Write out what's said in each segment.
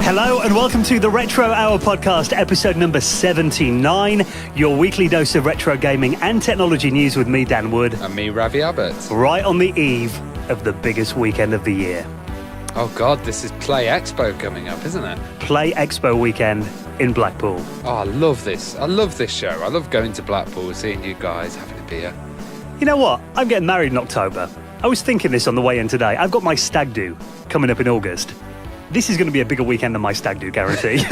Hello and welcome to the Retro Hour podcast, episode number 79, your weekly dose of retro gaming and technology news with me, Dan Wood. And me, Ravi Abbott. Right on the eve of the biggest weekend of the year. Oh God, this is Play Expo coming up, isn't it? Play Expo weekend in Blackpool. Oh, I love this. I love this show. I love going to Blackpool, seeing you guys, having a beer. You know what? I'm getting married in October. I was thinking this on the way in today. I've got my stag do coming up in August. This is going to be a bigger weekend than my stag do, guarantee.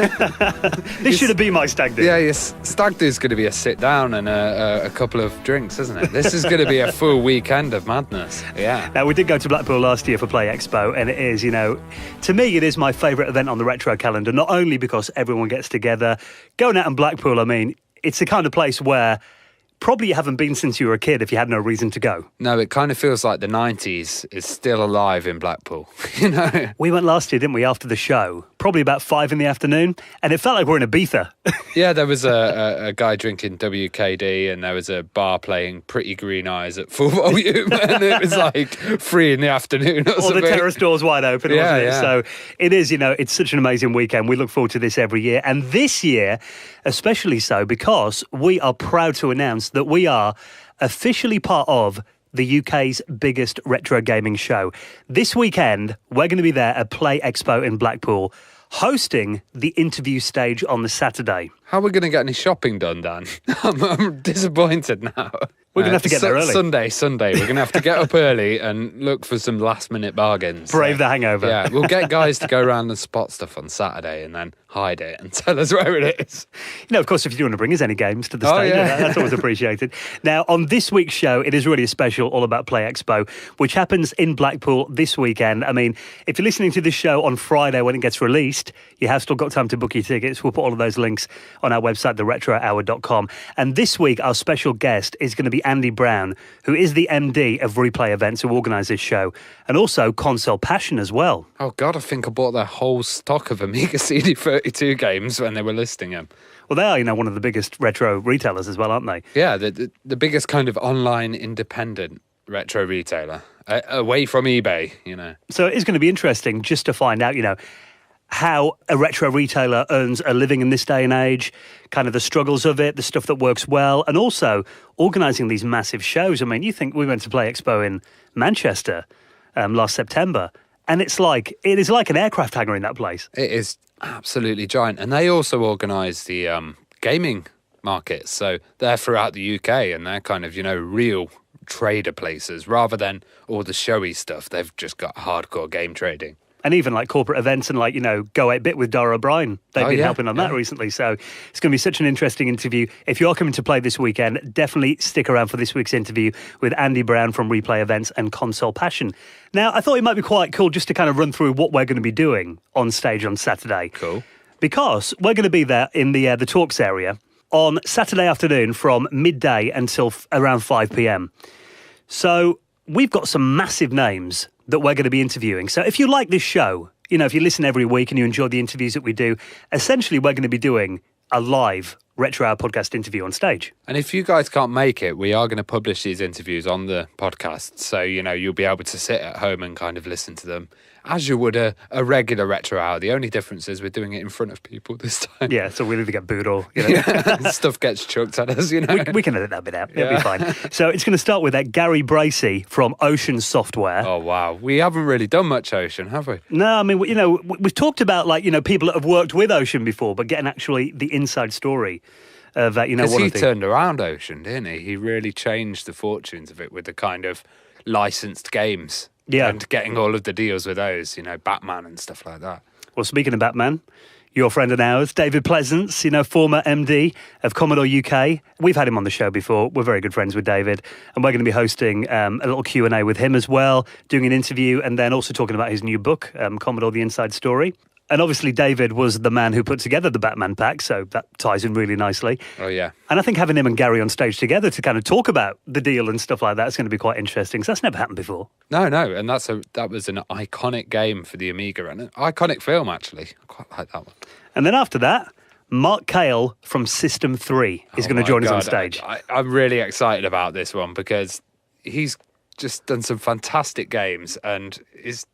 This should have been my stag do. Yeah, yes. Stag do is going to be a sit down and a couple of drinks, isn't it? This is going to be a full weekend of madness. Yeah. Now, we did go to Blackpool last year for Play Expo, and it is, to me, it is my favourite event on the retro calendar, not only because everyone gets together. Going out in Blackpool, I mean, it's the kind of place where probably you haven't been since you were a kid if you had no reason to go. No, it kind of feels like the 90s is still alive in Blackpool, you know? We went last year, didn't we, after the show? Probably about 5 in the afternoon, and it felt like we're in Ibiza. Yeah, there was a guy drinking WKD, and there was a bar playing Pretty Green Eyes at full volume, and it was like 3 in the afternoon or All something. the terrace doors wide open, wasn't it? Yeah. So it is, it's such an amazing weekend. We look forward to this every year. And this year, especially so, because we are proud to announce that we are officially part of the UK's biggest retro gaming show. This weekend, we're going to be there at Play Expo in Blackpool, hosting the interview stage on the Saturday. How are we going to get any shopping done, Dan? I'm disappointed now. We're going to have to get there early. Sunday. We're going to have to get up early and look for some last-minute bargains. Brave the hangover. Yeah, we'll get guys to go around and spot stuff on Saturday and then hide it and tell us where it is. Of course, if you do want to bring us any games to the stage, that's always appreciated. Now, on this week's show, it is really a special all about Play Expo, which happens in Blackpool this weekend. I mean, if you're listening to this show on Friday when it gets released, you have still got time to book your tickets. We'll put all of those links on our website, theretrohour.com. And this week, our special guest is going to be Andy Brown, who is the MD of Replay Events, who organise this show, and also Console Passion as well. Oh, God, I think I bought their whole stock of Amiga CD32 games when they were listing them. Well, they are, one of the biggest retro retailers as well, aren't they? Yeah, the biggest kind of online independent retro retailer, away from eBay, So it is going to be interesting just to find out, how a retro retailer earns a living in this day and age, kind of the struggles of it, the stuff that works well, and also organising these massive shows. I mean, you think we went to Play Expo in Manchester last September, and it is like an aircraft hangar in that place. It is absolutely giant. And they also organise the gaming markets. So they're throughout the UK, and they're kind of, real trader places rather than all the showy stuff. They've just got hardcore game trading. And even like corporate events and Go 8-Bit with Dara O'Brien. They've been helping on that recently. So it's going to be such an interesting interview. If you are coming to Play this weekend, definitely stick around for this week's interview with Andy Brown from Replay Events and Console Passion. Now, I thought it might be quite cool just to kind of run through what we're going to be doing on stage on Saturday. Cool. Because we're going to be there in the talks area on Saturday afternoon from midday until around 5 p.m. So we've got some massive names that we're going to be interviewing. So if you like this show, if you listen every week and you enjoy the interviews that we do, essentially we're going to be doing a live Retro Hour podcast interview on stage. And if you guys can't make it, we are going to publish these interviews on the podcast. So, you'll be able to sit at home and kind of listen to them as you would a regular Retro Hour. The only difference is we're doing it in front of people this time. Yeah, so we'll either get booed or, stuff gets chucked at us, We can edit that bit out. It'll be fine. So it's going to start with Gary Bracey from Ocean Software. Oh, wow. We haven't really done much Ocean, have we? No, I mean, we've talked about, people that have worked with Ocean before, but getting actually the inside story of, what he turned around Ocean, didn't he? He really changed the fortunes of it with the kind of licensed games. Yeah. And getting all of the deals with those, Batman and stuff like that. Well, speaking of Batman, your friend and ours, David Pleasance, former MD of Commodore UK. We've had him on the show before. We're very good friends with David. And we're going to be hosting a little Q&A with him as well, doing an interview, and then also talking about his new book, Commodore The Inside Story. And obviously David was the man who put together the Batman pack, so that ties in really nicely. Oh, yeah. And I think having him and Gary on stage together to kind of talk about the deal and stuff like that is going to be quite interesting, because that's never happened before. No, and that was an iconic game for the Amiga, and an iconic film, actually. I quite like that one. And then after that, Mark Cale from System 3 is going to join us on stage. I'm really excited about this one, because he's just done some fantastic games and is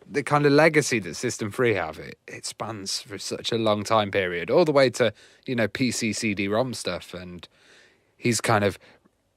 the kind of legacy that System 3 have, it spans for such a long time period, all the way to, PC CD-ROM stuff. And he's kind of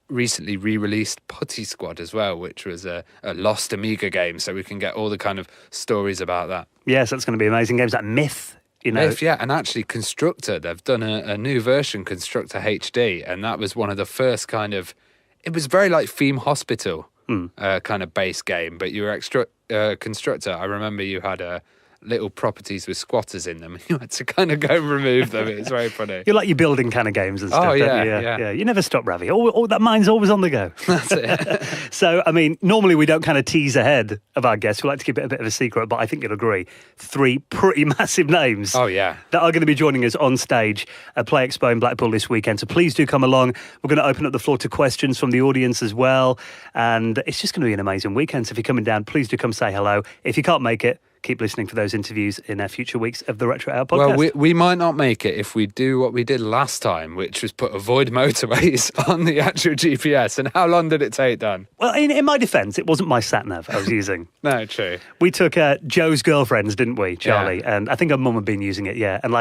recently re-released Putty Squad as well, which was a lost Amiga game, so we can get all the kind of stories about that. Yes, that's going to be amazing. Games like Myth, Myth, yeah, and actually Constructor, they've done a new version, Constructor HD, and that was one of the first kind of, it was very like Theme Hospital kind of base game, but you were Constructor. I remember you had little properties with squatters in them. You had to kind of go and remove them. It's very funny. You like your building kind of games and stuff. Oh, yeah, yeah. You never stop, Ravi. All that mind's always on the go. That's it. So, I mean, normally we don't kind of tease ahead of our guests. We like to keep it a bit of a secret, but I think you'll agree. 3 pretty massive names. Oh, yeah. That are going to be joining us on stage at Play Expo in Blackpool this weekend. So please do come along. We're going to open up the floor to questions from the audience as well. And it's just going to be an amazing weekend. So if you're coming down, please do come say hello. If you can't make it, keep listening for those interviews in future weeks of the Retro Hour podcast. Well, we might not make it if we do what we did last time, which was put avoid motorways on the actual GPS. And how long did it take, Dan? Well, in my defence, it wasn't my sat-nav I was using. No, true. We took Joe's girlfriend's, didn't we, Charlie? Yeah. And I think her mum had been using it, yeah. And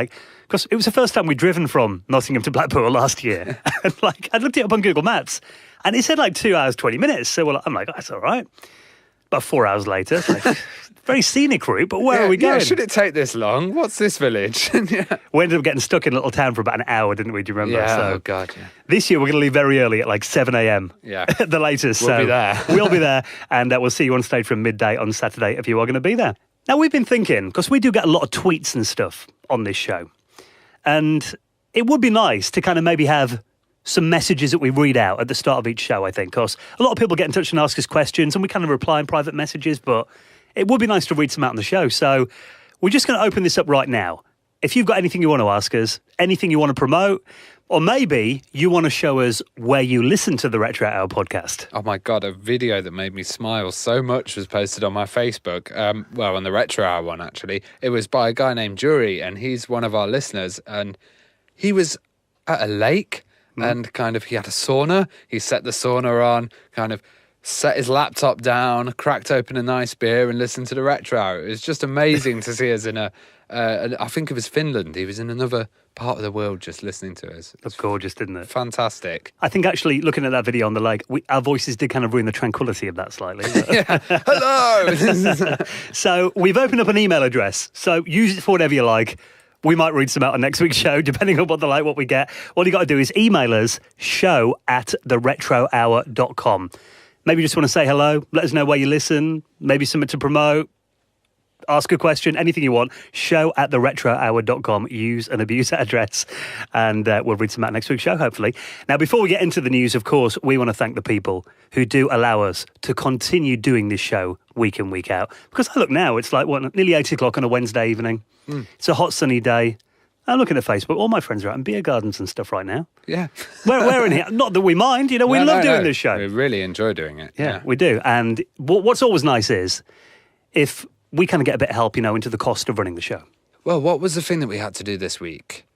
because it was the first time we'd driven from Nottingham to Blackpool last year. And I looked it up on Google Maps and it said 2 hours, 20 minutes. So I'm like, that's all right. About 4 hours later, it's very scenic route, but where are we going? Yeah, should it take this long? What's this village? We ended up getting stuck in a little town for about an hour, didn't we? Do you remember? Yeah, So oh God, yeah. This year we're going to leave very early at 7 a.m. Yeah. at the latest. We'll be there. We'll be there, and we'll see you on stage from midday on Saturday if you are going to be there. Now, we've been thinking, because we do get a lot of tweets and stuff on this show, and it would be nice to kind of maybe have some messages that we read out at the start of each show, I think, because a lot of people get in touch and ask us questions, and we kind of reply in private messages, but it would be nice to read some out on the show. So we're just going to open this up right now. If you've got anything you want to ask us, anything you want to promote, or maybe you want to show us where you listen to the Retro Hour podcast. Oh my God, a video that made me smile so much was posted on my Facebook. On the Retro Hour one, actually. It was by a guy named Jury, and he's one of our listeners, and he was at a lake. And kind of, he had a sauna. He set the sauna on, kind of set his laptop down, cracked open a nice beer and listened to the Retro Hour. It was just amazing to see us in I think it was Finland. He was in another part of the world just listening to us. That's gorgeous, didn't it? Fantastic. I think actually looking at that video on the lake, our voices did kind of ruin the tranquility of that slightly. Yeah. Hello! So we've opened up an email address. So use it for whatever you like. We might read some out on next week's show, depending on what we get. All you got to do is email us, show@theretrohour.com. Maybe you just want to say hello, let us know where you listen, maybe something to promote, ask a question, anything you want, show@theretrohour.com. Use and abuse that address, and we'll read some out next week's show, hopefully. Now, before we get into the news, of course, we want to thank the people who do allow us to continue doing this show week in, week out. Because I look now, it's nearly 8 o'clock on a Wednesday evening. It's a hot, sunny day. I'm looking at Facebook. All my friends are out in beer gardens and stuff right now. Yeah. We're in here. Not that we mind. We love doing this show. We really enjoy doing it. Yeah, we do. And what's always nice is if we kind of get a bit of help, into the cost of running the show. Well, what was the thing that we had to do this week?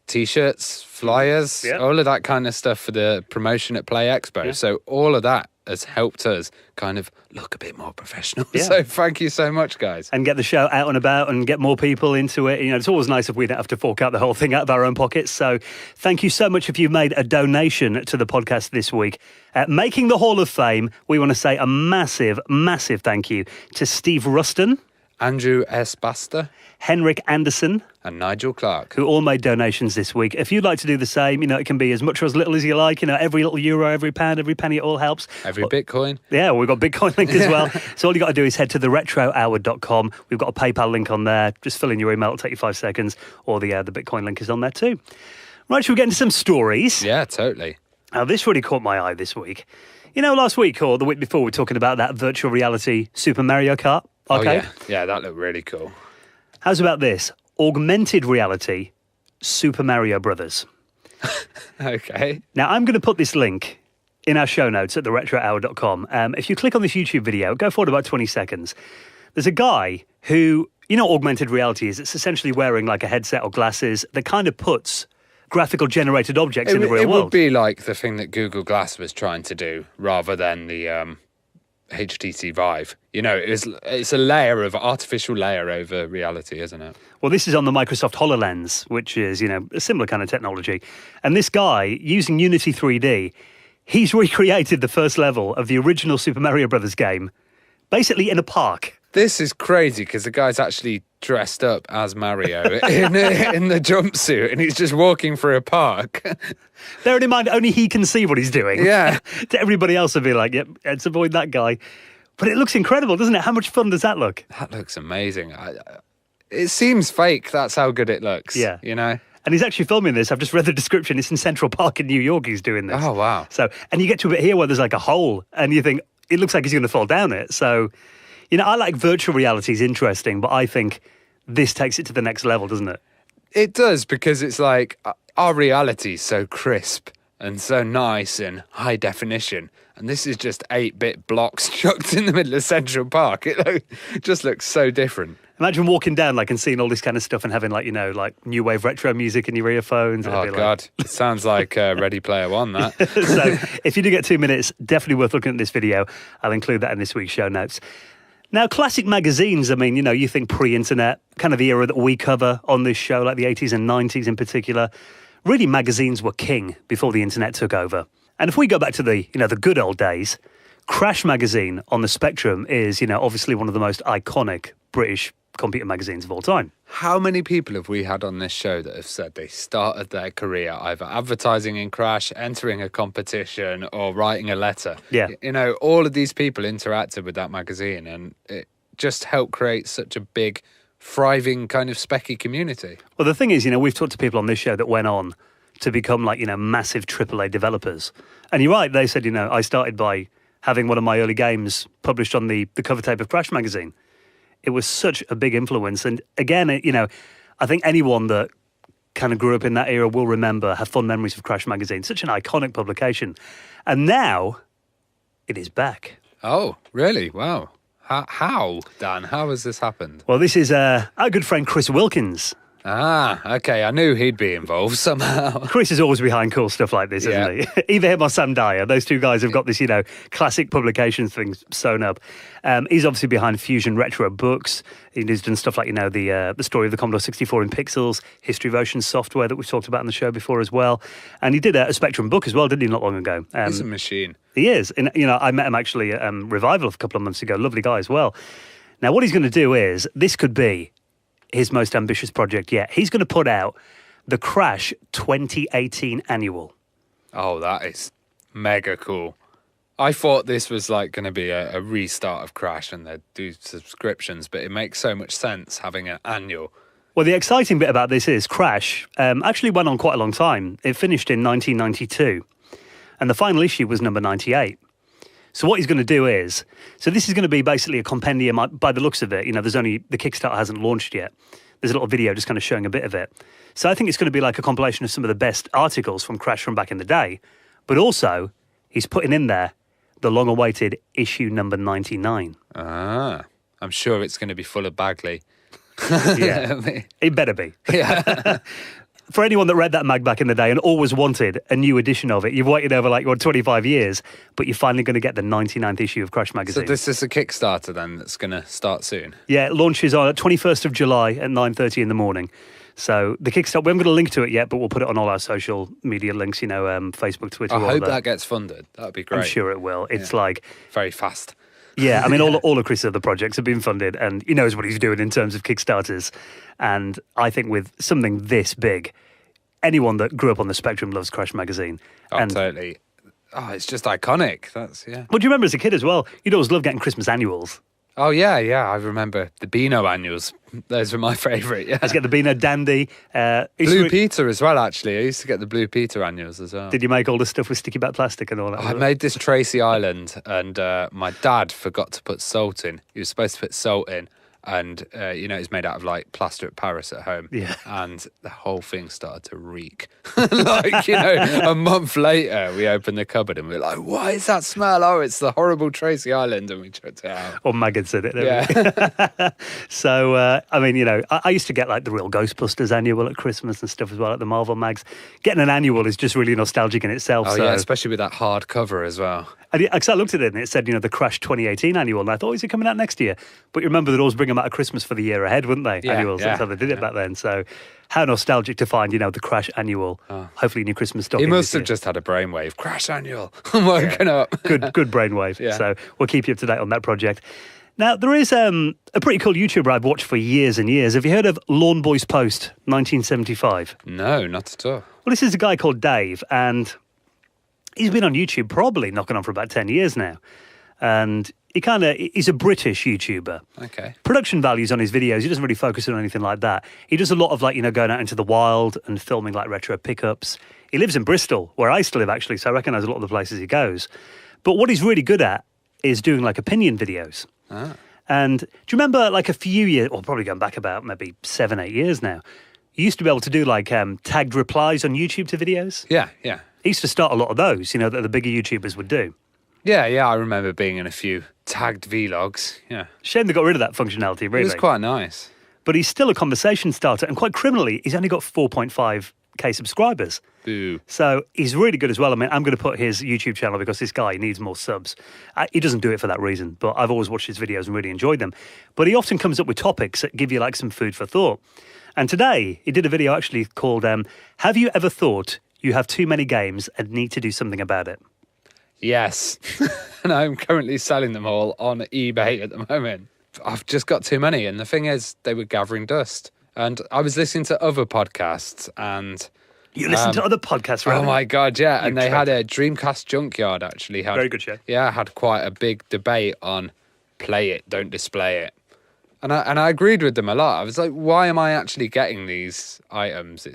T-shirts, flyers, all of that kind of stuff for the promotion at Play Expo. Yeah. So all of that has helped us kind of look a bit more professional. Yeah. So thank you so much, guys. And get the show out and about and get more people into it. It's always nice if we don't have to fork out the whole thing out of our own pockets. So thank you so much if you've made a donation to the podcast this week. Making the Hall of Fame, we want to say a massive, massive thank you to Steve Ruston, Andrew S. Baster, Henrik Anderson, and Nigel Clark, who all made donations this week. If you'd like to do the same, it can be as much or as little as you like. Every little euro, every pound, every penny, it all helps. Every Bitcoin. Yeah, we've got Bitcoin link as well. So all you got to do is head to theretrohour.com. We've got a PayPal link on there. Just fill in your email. It'll take you 5 seconds. Or the Bitcoin link is on there too. Right, should we get into some stories? Yeah, totally. Now, this really caught my eye this week. Last week or the week before, we were talking about that virtual reality Super Mario Kart arcade. Oh, yeah, that looked really cool. How's about this? Augmented reality Super Mario Brothers. Okay. Now, I'm going to put this link in our show notes at theretrohour.com. If you click on this YouTube video, go forward about 20 seconds. There's a guy who, augmented reality is. It's essentially wearing like a headset or glasses that kind of puts graphical generated objects in the real world. It would be like the thing that Google Glass was trying to do rather than the HTC Vive. You know, it's a layer of artificial layer over reality, isn't it? Well, this is on the Microsoft HoloLens, which is, you know, a similar kind of technology. And this guy, using Unity 3D, he's recreated the first level of the original Super Mario Brothers game, basically in a park. This is crazy because the guy's actually dressed up as Mario in the jumpsuit, and he's just walking through a park. Bearing in mind, only he can see what he's doing. Yeah. To everybody else, would be like, yep, let's avoid that guy. But it looks incredible, doesn't it? How much fun does that look? That looks amazing. It seems fake. That's how good it looks. Yeah. You know? And he's actually filming this. I've just read the description. It's in Central Park in New York he's doing this. Oh, wow. So, and you get to a bit here where there's like a hole, and you think, it looks like he's going to fall down it. So, you know, I like virtual reality is interesting, but I think this takes it to the next level, doesn't it? It does, because it's like our reality is so crisp and so nice and high definition. And this is just 8-bit blocks chucked in the middle of Central Park. It just looks so different. Imagine walking down like and seeing all this kind of stuff and having like, you know, like new wave retro music in your earphones. Oh, God. It sounds like Ready Player One, that. So if you do get 2 minutes, definitely worth looking at this video. I'll include that in this week's show notes. Now, classic magazines, I mean, you know, you think pre-internet, kind of the era that we cover on this show, like the 80s and 90s in particular. Really, magazines were king before the internet took over. And if we go back to the, you know, the good old days, Crash magazine on the Spectrum is, you know, obviously one of the most iconic British computer magazines of all time. How many people have we had on this show that have said they started their career either advertising in Crash, entering a competition, or writing a letter? Yeah. You know, all of these people interacted with that magazine, and it just helped create such a big, thriving kind of specky community. Well, the thing is, you know, we've talked to people on this show that went on to become like, you know, massive AAA developers. And you're right, they said, you know, I started by having one of my early games published on the cover tape of Crash magazine. It was such a big influence. And again, you know, I think anyone that kind of grew up in that era will remember, have fond memories of Crash magazine. Such an iconic publication. And now it is back. Oh, really? Wow. How, Dan? How has this happened? Well, this is our good friend Chris Wilkins. Ah, okay. I knew he'd be involved somehow. Chris is always behind cool stuff like this, isn't he? Either him or Sam Dyer. Those two guys have got this, you know, classic publications thing sewn up. He's obviously behind Fusion Retro Books. He's done stuff like, you know, the story of the Commodore 64 in pixels, History of Ocean software that we've talked about on the show before as well. And he did a Spectrum book as well, didn't he, not long ago? He's a machine. He is. And, you know, I met him actually at Revival a couple of months ago. Lovely guy as well. Now, what he's going to do is, this could be his most ambitious project yet. He's going to put out the Crash 2018 annual. Oh, that is mega cool. I thought this was like going to be a restart of Crash and they'd do subscriptions, but it makes so much sense having an annual. Well, the exciting bit about this is Crash actually went on quite a long time. It finished in 1992, and the final issue was number 98. So what he's going to do is, so this is going to be basically a compendium by the looks of it. You know, there's only, the Kickstarter hasn't launched yet. There's a little video just kind of showing a bit of it. So I think it's going to be like a compilation of some of the best articles from Crash from back in the day. But also, he's putting in there the long-awaited issue number 99. Ah, I'm sure it's going to be full of Bagley. Yeah, it better be. Yeah. For anyone that read that mag back in the day and always wanted a new edition of it, you've waited over like 25 years, but you're finally going to get the 99th issue of Crash magazine. So this is a Kickstarter then that's going to start soon? Yeah, it launches on 21st of July at 9:30 in the morning. So the Kickstarter, we haven't got a link to it yet, but we'll put it on all our social media links, you know, Facebook, Twitter. I hope that gets funded. That would be great. I'm sure it will. It's like... very fast. Yeah, I mean, all of Chris' other projects have been funded, and he knows what he's doing in terms of Kickstarters. And I think with something this big, anyone that grew up on the Spectrum loves Crash magazine. Oh, and totally. Oh, it's just iconic. That's, yeah. Well, do you remember as a kid as well? You'd always love getting Christmas annuals. Oh, yeah. I remember the Beano annuals. Those were my favourite, yeah. Let's get the Beano Dandy. Blue Peter as well, actually. I used to get the Blue Peter annuals as well. Did you make all the stuff with sticky back plastic and all that? I made this Tracy Island, and my dad forgot to put salt in. He was supposed to put salt in, and it's made out of like plaster of Paris at home. Yeah. And the whole thing started to reek. Like, a month later, we opened the cupboard and we were like, "What is that smell? Oh, it's the horrible Tracy Island," and we chucked it out. Or maggots in it. Yeah. So, I used to get like the real Ghostbusters annual at Christmas and stuff as well, like the Marvel mags. Getting an annual is just really nostalgic in itself. Oh, so. yeah, especially with that hard cover as well. And I looked at it and it said, the Crash 2018 annual, and I thought, is it coming out next year? But you remember they'd always bring them out at Christmas for the year ahead, wouldn't they? Yeah, Annuals. yeah, That's how they did it back then. So how nostalgic to find, the Crash annual, hopefully in your Christmas stocking. He must have just had a brainwave. Crash annual. I'm woken up. Good brainwave. Yeah. So we'll keep you up to date on that project. Now, there is a pretty cool YouTuber I've watched for years and years. Have you heard of Lawn Boys Post 1975? No, not at all. Well, this is a guy called Dave, and he's been on YouTube probably knocking on for about 10 years now. And he's a British YouTuber. Okay. Production values on his videos, he doesn't really focus on anything like that. He does a lot of going out into the wild and filming like retro pickups. He lives in Bristol, where I used to live actually, so I recognise a lot of the places he goes. But what he's really good at is doing like opinion videos. Ah. And do you remember like a few years, or probably going back about maybe 7-8 years now, you used to be able to do like tagged replies on YouTube to videos? Yeah, yeah. He used to start a lot of those, that the bigger YouTubers would do. Yeah, I remember being in a few tagged vlogs. Yeah. Shame they got rid of that functionality, really. It was quite nice. But he's still a conversation starter, and quite criminally, he's only got 4.5k subscribers. Boo. So he's really good as well. I mean, I'm going to put his YouTube channel because this guy needs more subs. He doesn't do it for that reason, but I've always watched his videos and really enjoyed them. But he often comes up with topics that give you like some food for thought. And today, he did a video actually called, Have You Ever Thought You Have Too Many Games and Need to Do Something About It? Yes. And I'm currently selling them all on eBay at the moment. I've just got too many. And the thing is, they were gathering dust. And I was listening to other podcasts and... You listen to other podcasts, right? Oh my God, yeah. And they had a Dreamcast Junkyard actually. Very good show. Yeah, had quite a big debate on play it, don't display it. And I agreed with them a lot. I was like, why am I actually getting these items?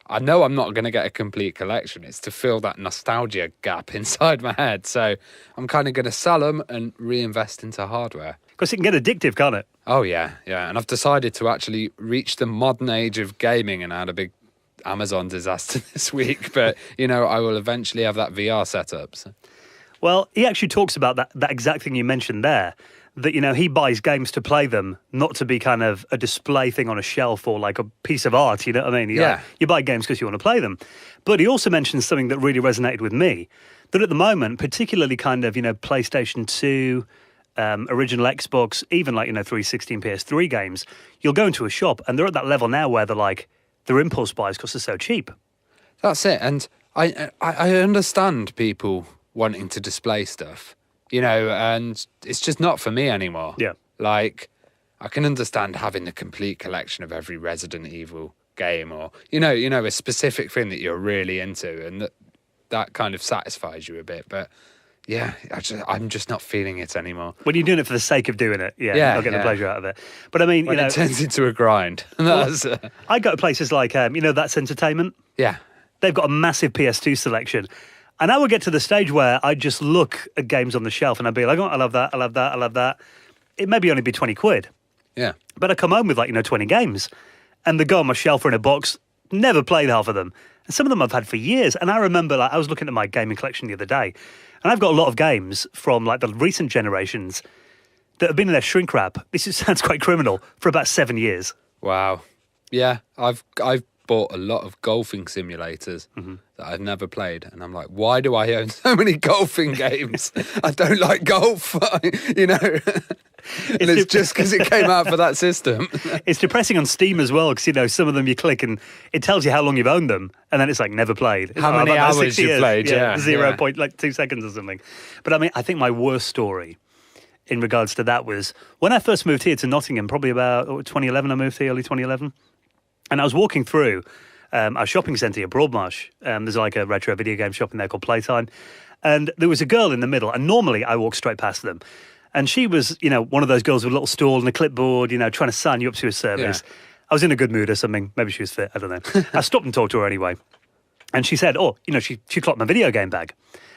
I know I'm not going to get a complete collection. It's to fill that nostalgia gap inside my head. So I'm kind of going to sell them and reinvest into hardware. Because it can get addictive, can't it? Oh, yeah. And I've decided to actually reach the modern age of gaming, and I had a big Amazon disaster this week. But, I will eventually have that VR set up. So. Well, he actually talks about that exact thing you mentioned there. That, he buys games to play them, not to be kind of a display thing on a shelf or like a piece of art, you know what I mean? Yeah. You buy games because you want to play them. But he also mentions something that really resonated with me, that at the moment, particularly kind of, PlayStation 2, original Xbox, even like, 360 and PS3 games, you'll go into a shop and they're at that level now where they're impulse buys because they're so cheap. That's it. And I understand people wanting to display stuff. And it's just not for me anymore. Yeah. Like, I can understand having the complete collection of every Resident Evil game or, a specific thing that you're really into and that kind of satisfies you a bit. But, yeah, I'm just not feeling it anymore. When you're doing it for the sake of doing it, I'll get the pleasure out of it. But I mean, when it turns into a grind. I go to places like, That's Entertainment. Yeah. They've got a massive PS2 selection. And I would get to the stage where I'd just look at games on the shelf and I'd be like, oh, I love that, I love that, I love that. It maybe only be 20 quid. Yeah. But I come home with 20 games. And they go on my shelf or in a box, never played half of them. And some of them I've had for years. And I remember, I was looking at my gaming collection the other day, and I've got a lot of games from the recent generations that have been in their shrink wrap. Sounds quite criminal, for about 7 years. Wow. Yeah, I've bought a lot of golfing simulators that I've never played, and I'm like, why do I own so many golfing games? I don't like golf, And it's just because it came out for that system. It's depressing on Steam as well, because some of them you click and it tells you how long you've owned them, and then it's like never played. How many hours you've played? Yeah, 0.2 seconds or something. But I mean, I think my worst story in regards to that was when I first moved here to Nottingham, probably about 2011. I moved here early 2011. And I was walking through our shopping centre here, Broadmarsh. There's like a retro video game shop in there called Playtime. And there was a girl in the middle. And normally I walk straight past them. And she was, one of those girls with a little stool and a clipboard, trying to sign you up to a service. Yeah. I was in a good mood or something. Maybe she was fit. I don't know. I stopped and talked to her anyway. And she said, she clocked my video game bag.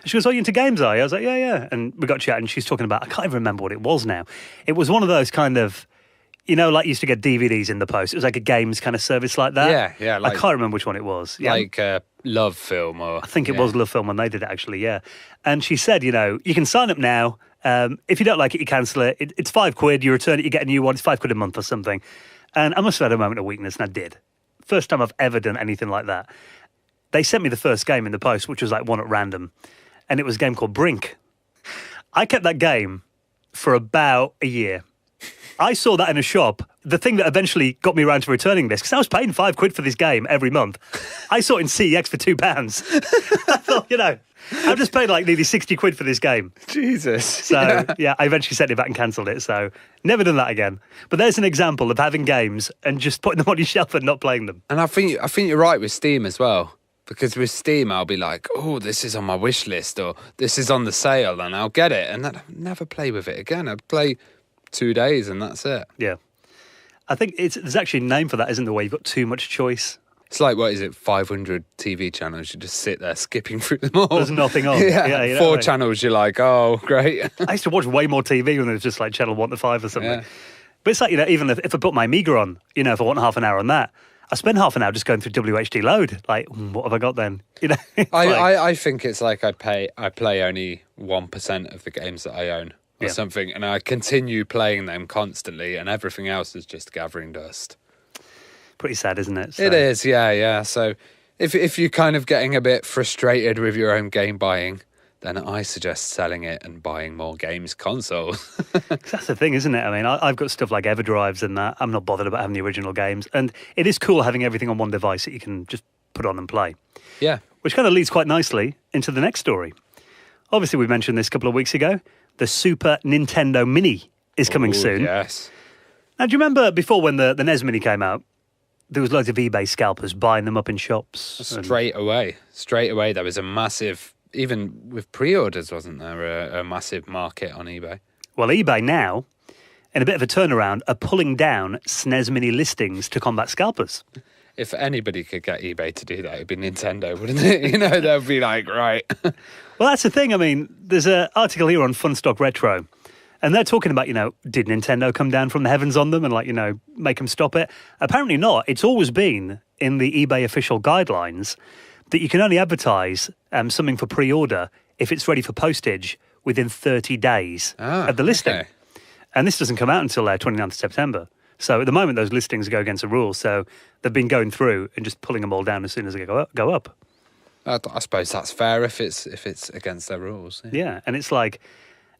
She goes, you into games, are you? I was like, yeah. And we got chatting. She's talking about, I can't even remember what it was now. It was one of those kind of, You know, like you used to get DVDs in the post. It was like a games kind of service like that. Yeah. I can't remember which one it was. Yeah. Like a Love Film or... I think it was Love Film when they did it, actually, yeah. And she said, you know, you can sign up now. If you don't like it, you cancel it. It's £5. You return it, you get a new one. It's £5 a month or something. And I must have had a moment of weakness, and I did. First time I've ever done anything like that. They sent me the first game in the post, which was like one at random. And it was a game called Brink. I kept that game for about a year. I saw that in a shop. The thing that eventually got me around to returning this, because I was paying £5 for this game every month. I saw it in CEX for £2. I thought, you know, I've just paid like nearly £60 for this game. Jesus. So, yeah, I eventually sent it back and cancelled it. So, never done that again. But there's an example of having games and just putting them on your shelf and not playing them. And I think you're right with Steam as well. Because with Steam, I'll be like, oh, this is on my wish list or this is on the sale and I'll get it. And then I'll never play with it again. I'd play 2 days and that's it. Yeah. I think there's actually a name for that, isn't there, where you've got too much choice? It's like, what is it, 500 TV channels? You just sit there skipping through them all. There's nothing on. Yeah, you know 4 channels, you're like, oh, great. I used to watch way more TV when it was just like channel 1 to 5 or something. Yeah. But it's like, you know, even if I put my Amiga on, you know, if I want half an hour on that, I spend half an hour just going through WHD load. Like, what have I got then? You know, I think it's like I play only 1% of the games that I own or something, and I continue playing them constantly, and everything else is just gathering dust. Pretty sad, isn't it? So. It is, yeah. So if you're kind of getting a bit frustrated with your own game buying, then I suggest selling it and buying more games consoles. That's the thing, isn't it? I mean, I've got stuff like Everdrives and that. I'm not bothered about having the original games. And it is cool having everything on one device that you can just put on and play. Yeah. Which kind of leads quite nicely into the next story. Obviously, we mentioned this a couple of weeks ago. The Super Nintendo Mini is coming soon. Yes. Now, do you remember before when the NES Mini came out, there was loads of eBay scalpers buying them up in shops? Straight away, there was a massive... Even with pre-orders, wasn't there a massive market on eBay? Well, eBay now, in a bit of a turnaround, are pulling down SNES Mini listings to combat scalpers. If anybody could get eBay to do that, it'd be Nintendo, wouldn't it? You know, they'd be like, right. Well, that's the thing. I mean, there's an article here on Funstock Retro, and they're talking about, you know, did Nintendo come down from the heavens on them and, like, you know, make them stop it? Apparently not. It's always been in the eBay official guidelines that you can only advertise something for pre-order if it's ready for postage within 30 days of the listing. Okay. And this doesn't come out until 29th of September. So at the moment, those listings go against the rules. So they've been going through and just pulling them all down as soon as they go up. I suppose that's fair if it's against their rules. Yeah, and it's like...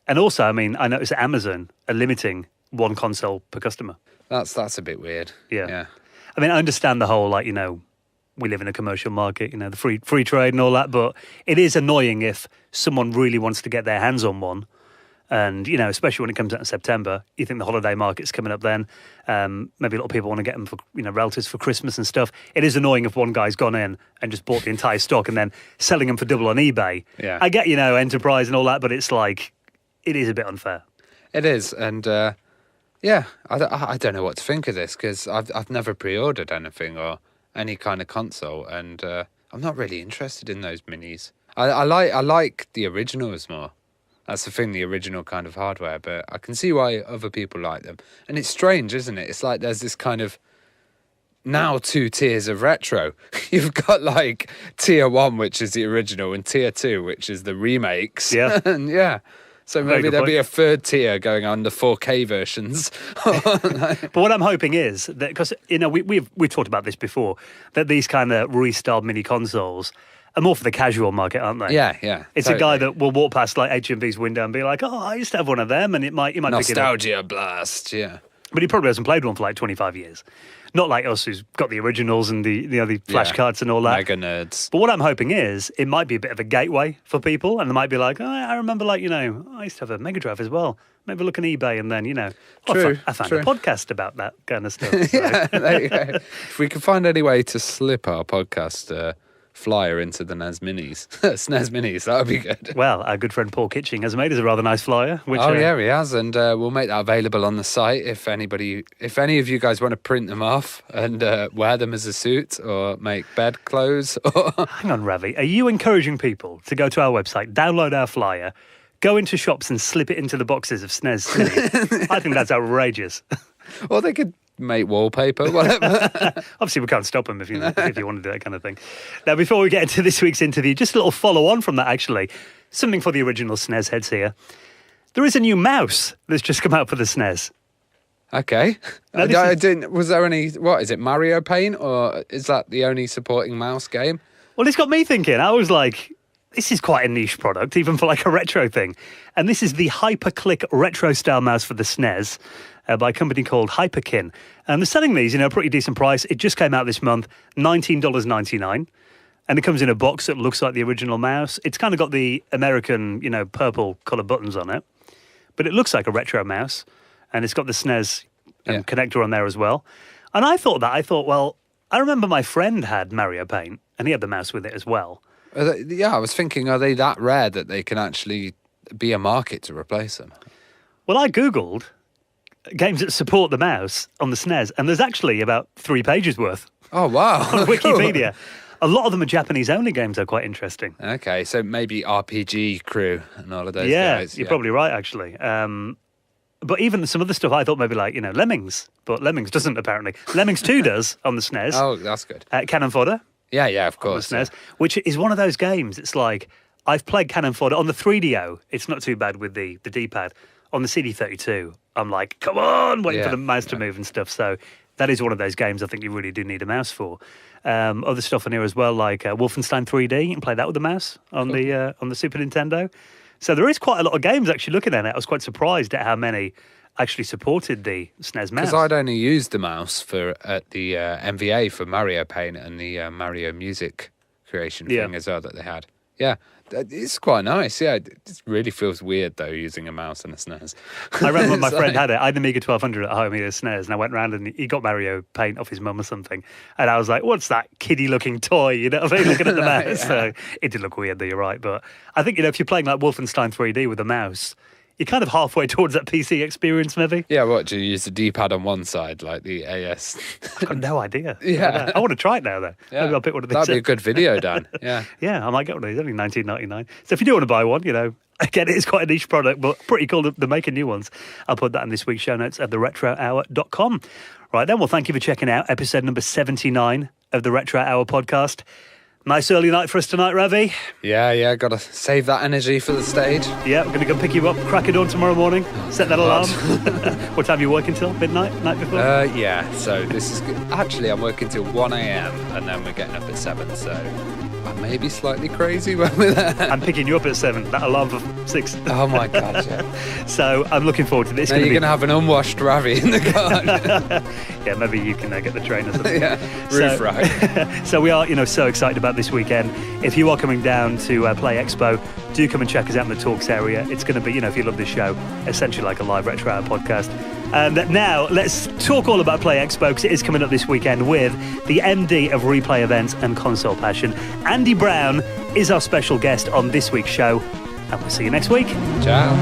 And also, I mean, I noticed that Amazon are limiting one console per customer. That's a bit weird. Yeah. I mean, I understand the whole, like, you know, we live in a commercial market, you know, the free trade and all that, but it is annoying if someone really wants to get their hands on one. And, you know, especially when it comes out in September, you think the holiday market's coming up then. Maybe a lot of people want to get them for, you know, relatives for Christmas and stuff. It is annoying if one guy's gone in and just bought the entire stock and then selling them for double on eBay. Yeah. I get, you know, enterprise and all that, but it's like, it is a bit unfair. It is. And, yeah, I don't know what to think of this because I've never pre-ordered anything or any kind of console, and I'm not really interested in those minis. I like the originals more. That's the thing, the original kind of hardware, but I can see why other people like them. And it's strange, isn't it? It's like there's this kind of now 2 tiers of retro. You've got like tier 1, which is the original, and tier 2, which is the remakes. Yeah. And yeah. So maybe there'll be a 3rd tier going on the 4K versions. But what I'm hoping is that, because, you know, we've talked about this before, that these kind of restyled mini consoles are more for the casual market, aren't they? Yeah. It's totally. A guy that will walk past like HMV's window and be like, "Oh, I used to have one of them," and he might pick it up. Nostalgia blast, yeah. But he probably hasn't played one for like 25 years. Not like us, who's got the originals and the flashcards and all that. Mega nerds. But what I'm hoping is it might be a bit of a gateway for people, and they might be like, "Oh, I remember, like, you know, I used to have a Mega Drive as well. Maybe look on eBay," and then, you know, I found a podcast about that kind of stuff. So. Yeah, there you go. If we could find any way to slip our podcast flyer into the SNES Minis, that would be good. Well, our good friend Paul Kitching has made us a rather nice flyer. Which, yeah, he has, and we'll make that available on the site if any of you guys want to print them off and wear them as a suit or make bed clothes. Hang on, Ravi, are you encouraging people to go to our website, download our flyer, go into shops and slip it into the boxes of SNES Minis? I think that's outrageous. Or they could make wallpaper, whatever. Obviously, we can't stop them if you want to do that kind of thing. Now, before we get into this week's interview, just a little follow-on from that, actually. Something for the original SNES heads here. There is a new mouse that's just come out for the SNES. Okay. I didn't. Was there any? What is it? Mario Paint, or is that the only supporting mouse game? Well, it's got me thinking. I was like, this is quite a niche product, even for like a retro thing. And this is the Hyperclick retro style mouse for the SNES by a company called Hyperkin. And they're selling these, a pretty decent price. It just came out this month, $19.99. And it comes in a box that looks like the original mouse. It's kind of got the American, purple colour buttons on it. But it looks like a retro mouse. And it's got the SNES connector on there as well. And I thought, well, I remember my friend had Mario Paint, and he had the mouse with it as well. I was thinking, are they that rare that they can actually be a market to replace them? Well, I Googled games that support the mouse on the SNES, and there's actually about 3 pages worth. Oh, wow. On Wikipedia. A lot of them are Japanese-only games, are quite interesting. Okay, so maybe RPG Crew and all of those guys. You're probably right, actually. But even some other stuff, I thought maybe like, Lemmings. But Lemmings doesn't, apparently. Lemmings 2 does on the SNES. Oh, that's good. Cannon Fodder. Yeah, of course. On the SNES, which is one of those games. It's like, I've played Cannon Fodder on the 3DO. It's not too bad with the D-pad. On the CD32, I'm like, come on, waiting for the mouse to move and stuff. So that is one of those games I think you really do need a mouse for. Other stuff on here as well, like Wolfenstein 3D. You can play that with the mouse on the Super Nintendo. So there is quite a lot of games actually looking at it. I was quite surprised at how many actually supported the SNES mouse. Because I'd only used the mouse at the MVA for Mario Paint and the Mario music creation thing as well that they had. Yeah, it's quite nice. Yeah, it really feels weird though using a mouse and a SNES. I remember when my friend had it. I had the Amiga 1200 at home, he had a SNES, and I went round and he got Mario Paint off his mum or something. And I was like, what's that kiddie-looking toy? You know what I mean? Looking at the mouse. So it did look weird, though, you're right. But I think, if you're playing like Wolfenstein 3D with a mouse, you're kind of halfway towards that PC experience, maybe. Yeah, what, do you use the D-pad on one side, like the AS? I've got no idea. Yeah. I want to try it now, though. Yeah. Maybe I'll pick one of these. That'd be a good video, Dan. Yeah. Yeah, I might get one of these. Only $19.99. So if you do want to buy one, again, it is quite a niche product, but pretty cool to make new ones. I'll put that in this week's show notes at theretrohour.com. Right then, well, thank you for checking out episode number 79 of the Retro Hour podcast. Nice early night for us tonight, Ravi. Yeah, got to save that energy for the stage. Yeah, we're going to go pick you up, crack of dawn tomorrow morning, set that alarm. What time are you working till? Midnight? Night before? Yeah, so this is good. Actually, I'm working till 1 a.m. and then we're getting up at 7, so I may be slightly crazy when we're there. I'm picking you up at 7, that alarm for 6. Oh my God, yeah. So I'm looking forward to this. Now you're going to have an unwashed Ravi in the car. Yeah, maybe you can get the train or something. Roof right. So we are, so excited about this weekend. If you are coming down to Play Expo, do come and check us out in the Talks area. It's going to be, if you love this show, essentially like a live Retro Hour podcast. And now let's talk all about Play Expo, because it is coming up this weekend with the MD of Replay Events and Console Passion. Andy Brown is our special guest on this week's show, and we'll see you next week. Ciao.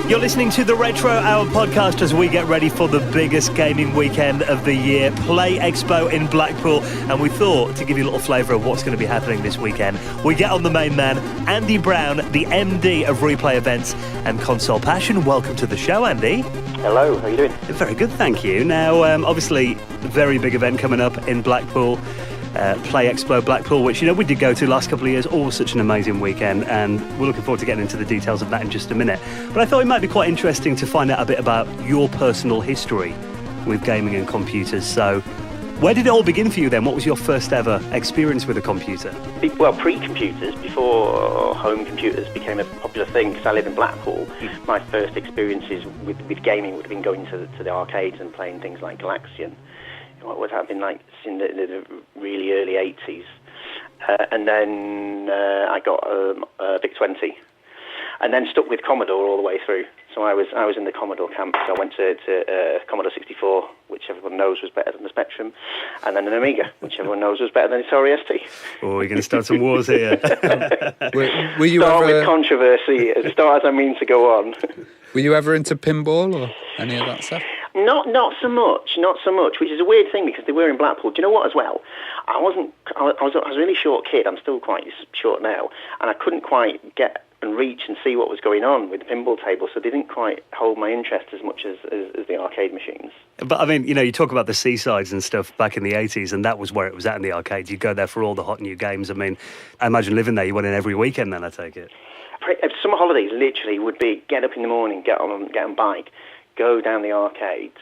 You're listening to the Retro Hour podcast as we get ready for the biggest gaming weekend of the year, Play Expo in Blackpool. And we thought to give you a little flavour of what's going to be happening this weekend, we get on the main man, Andy Brown, the MD of Replay Events and Console Passion. Welcome to the show, Andy. Hello, how are you doing? Very good, thank you. Now, obviously, very big event coming up in Blackpool. Play Expo Blackpool, which we did go to last couple of years. All such an amazing weekend, and we're looking forward to getting into the details of that in just a minute. But I thought it might be quite interesting to find out a bit about your personal history with gaming and computers. So where did it all begin for you then? What was your first ever experience with a computer? Well, pre-computers, before home computers became a popular thing, because I live in Blackpool, my first experiences with gaming would have been going to the arcades and playing things like Galaxian. What would have been like in the really early 80s. And then I got a VIC-20, and then stuck with Commodore all the way through. So I was in the Commodore camp. So I went to Commodore 64, which everyone knows was better than the Spectrum, and then an Amiga, which everyone knows was better than its REST. Oh, you're going to start some wars here. Were you start ever... with controversy. Start as I mean to go on. Were you ever into pinball or any of that stuff? Not so much, which is a weird thing because they were in Blackpool. Do you know what as well? I was a really short kid. I'm still quite short now, and I couldn't quite get and reach and see what was going on with the pinball table, so they didn't quite hold my interest as much as the arcade machines. But I mean, you talk about the seasides and stuff back in the 80s, and that was where it was at in the arcades. You'd go there for all the hot new games. I mean, I imagine living there, you went in every weekend then, I take it. Summer holidays literally would be get up in the morning, get on bike, go down the arcades,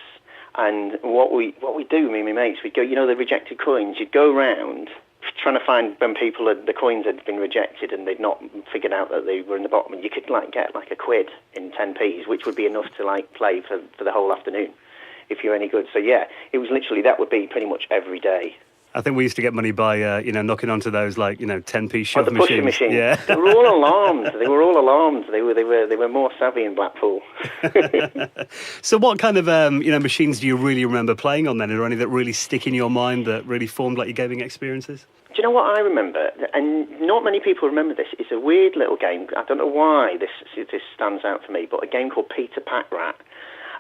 and what we do, me and my mates, we'd go, the rejected coins, you'd go round trying to find when the coins had been rejected and they'd not figured out that they were in the bottom, and you could get like a quid in 10p's, which would be enough to play for the whole afternoon if you're any good. So yeah, it was literally, that would be pretty much every day. I think we used to get money by, knocking onto those 10p shove the machines. Machine. Yeah, they were all alarmed. They were more savvy in Blackpool. So, what kind of machines do you really remember playing on then? Are there any that really stick in your mind that really formed like your gaming experiences? Do you know what I remember? And not many people remember this. It's a weird little game. I don't know why this stands out for me, but a game called Peter Pack Rat.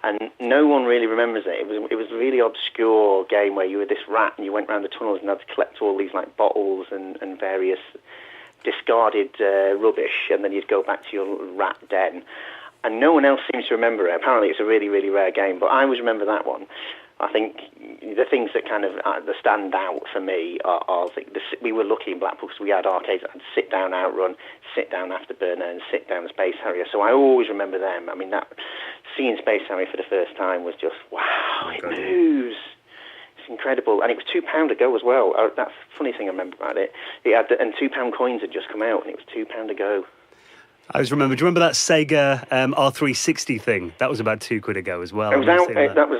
And no one really remembers it. It was a really obscure game where you were this rat and you went around the tunnels and had to collect all these bottles and various discarded rubbish, and then you'd go back to your rat den. And no one else seems to remember it. Apparently it's a really, really rare game, but I always remember that one. I think the things that kind of that stand out for me are we were lucky in Blackpool because we had arcades that had sit down Outrun, sit down Afterburner, and sit down Space Harrier. So I always remember them. I mean, seeing Space Harrier for the first time was just, wow, it moves. It's incredible. And it was £2 a go as well. That's the funny thing I remember about it. And £2 coins had just come out, and it was £2 a go. I always remember. Do you remember that Sega R360 thing? That was about £2 a go as well. That was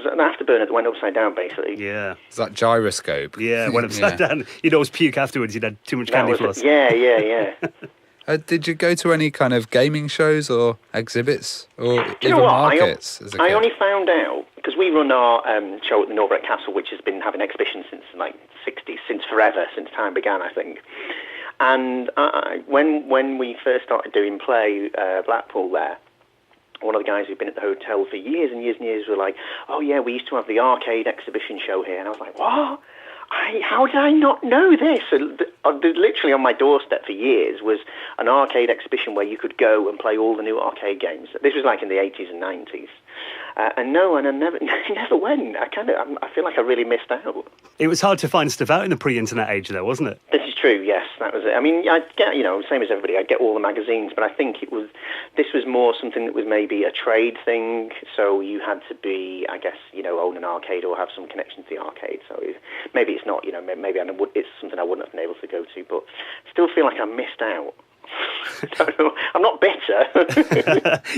an Afterburner that went upside down, basically. Yeah. Is that gyroscope? Yeah, it went upside down. You'd always puke afterwards. You'd had too much candy floss. Yeah. Did you go to any kind of gaming shows or exhibits or even markets? I only found out because we run our show at the Norbrett Castle, which has been having exhibitions since since forever, since time began, I think. And when we first started doing Play Blackpool there, one of the guys who'd been at the hotel for years and years and years were like, oh yeah, we used to have the arcade exhibition show here. And I was like, what? How did I not know this? Literally on my doorstep for years was an arcade exhibition where you could go and play all the new arcade games. This was like in the 80s and 90s. I never went. I feel like I really missed out. It was hard to find stuff out in the pre-internet age, though, wasn't it? This is true. Yes, that was it. I mean, I'd get, same as everybody, I'd get all the magazines, but I think this was more something that was maybe a trade thing. So you had to be, I guess, own an arcade or have some connection to the arcade. So maybe it's not, maybe it's something I wouldn't have been able to go to, but I still feel like I missed out. I'm not bitter.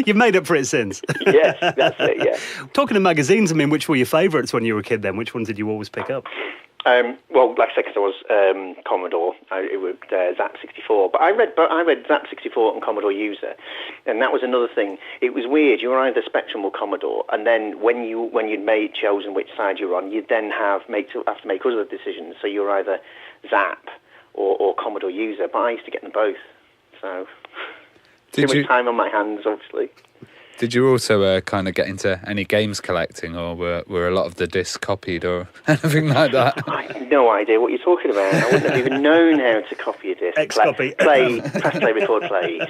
You've made up for it since. Yes, that's it, yeah. Talking of magazines, I mean, which were your favourites when you were a kid then? Which ones did you always pick up? Well, like I said, because I was Commodore, it was Zap 64. But I read Zap 64 and Commodore User, and that was another thing. It was weird. You were either Spectrum or Commodore, and then when you'd chosen which side you were on, you'd then have to make other decisions. So you were either Zap or Commodore User. But I used to get them both. So too much time on my hands, obviously. Did you also kind of get into any games collecting, or were a lot of the discs copied or anything like that? I have no idea what you're talking about. I wouldn't have even known how to copy a disc. X-copy. Press play, record play.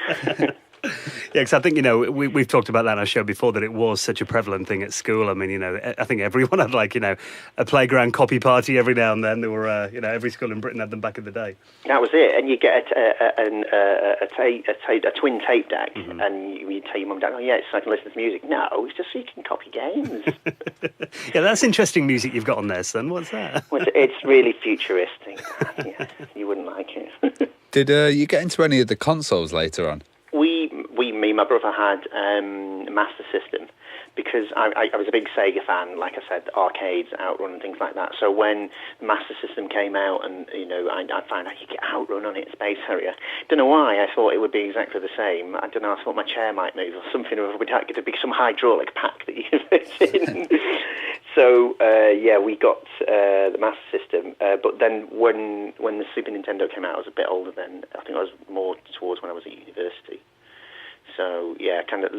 Yeah, because I think, we've talked about that on our show before, that it was such a prevalent thing at school. I mean, I think everyone had a playground copy party every now and then. There were, every school in Britain had them back in the day. That was it. And you get a twin tape deck, and you tell your mum and dad, oh yeah, it's so I can listen to music. No, it's just so you can copy games. Yeah, that's interesting music you've got on there, son. What's that? Well, it's really futuristic. Yeah, you wouldn't like it. Did you get into any of the consoles later on? Me and my brother had a Master System because I was a big Sega fan, like I said, arcades, Outrun and things like that. So when the Master System came out and, I found I could get Outrun on it, Space Harrier. Don't know why, I thought it would be exactly the same. I don't know, I thought my chair might move or something, or there'd be some hydraulic pack that you could fit in. So, we got the Master System. But then when the Super Nintendo came out, I was a bit older then. I think I was more towards when I was at university. So yeah, kind of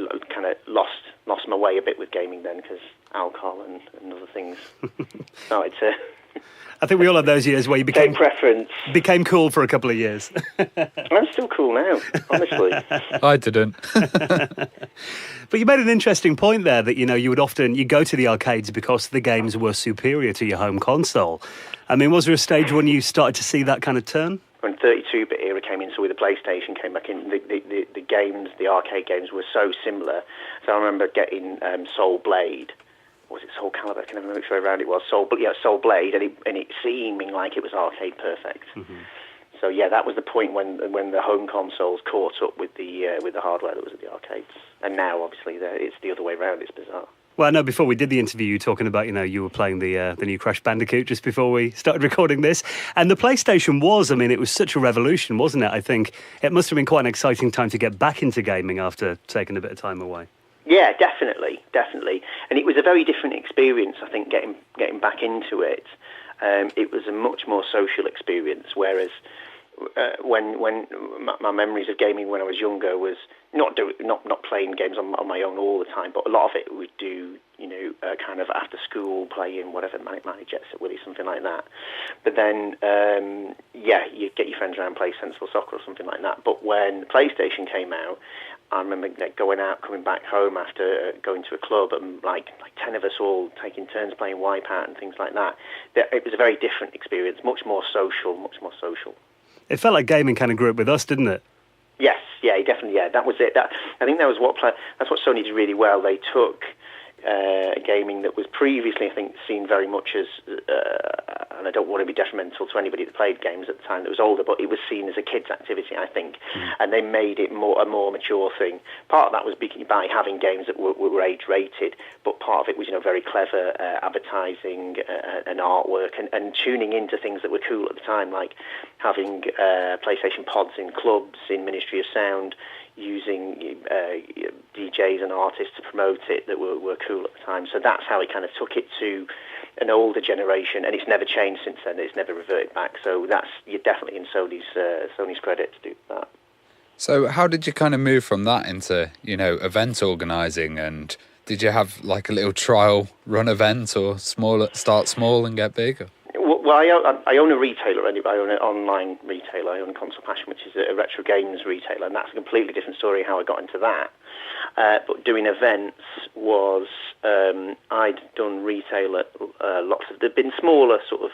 lost lost my way a bit with gaming then, because alcohol and other things started to... I think we all had those years where you became cool for a couple of years. I'm still cool now, honestly. I didn't. But you made an interesting point there that, you would often, you go to the arcades because the games were superior to your home console. I mean, was there a stage when you started to see that kind of turn? When 32-bit era came in, so with the PlayStation came back in, the games, the arcade games were so similar. So I remember getting Soul Blade. Was it Soul Calibur? I can never remember which way around it was. Soul Blade, and it seeming like it was arcade perfect. Mm-hmm. So yeah, that was the point when the home consoles caught up with the hardware that was at the arcades. And now, obviously, it's the other way around. It's bizarre. Well, I know before we did the interview, you were talking about, you were playing the new Crash Bandicoot just before we started recording this. And the PlayStation it was such a revolution, wasn't it? I think it must have been quite an exciting time to get back into gaming after taking a bit of time away. Yeah, definitely. And it was a very different experience, I think, getting back into it. It was a much more social experience, whereas when my memories of gaming when I was younger was not playing games on my own all the time, but a lot of it we'd do, kind of after school, playing whatever, Manic Jet Set Willy, something like that. But then, you'd get your friends around and play Sensible Soccer or something like that. But when PlayStation came out, I remember going out, coming back home after going to a club, and like 10 of us all taking turns playing Wipeout and things like that. It was a very different experience, much more social. It felt like gaming kind of grew up with us, didn't it? Yes, yeah, definitely, yeah. That was it. I think that was that's what Sony did really well. They took gaming that was previously, I think, seen very much as, and I don't want to be detrimental to anybody that played games at the time that was older, but it was seen as a kid's activity, I think, and they made it a more mature thing. Part of that was by having games that were age-rated, but part of it was, very clever advertising and artwork and tuning into things that were cool at the time, like having PlayStation pods in clubs, in Ministry of Sound, using DJs and artists to promote it that were cool at the time. So that's how it kind of took it to an older generation, and it's never changed since then. It's never reverted back. So you're definitely in Sony's credit to do that. So how did you kind of move from that into, event organising, and did you have like a little trial run event or start small and get big? Well, I own a retailer. I own an online retailer. I own Console Passion, which is a retro games retailer, and that's a completely different story how I got into that. But doing events was, I'd done retail at lots of, there'd been smaller sort of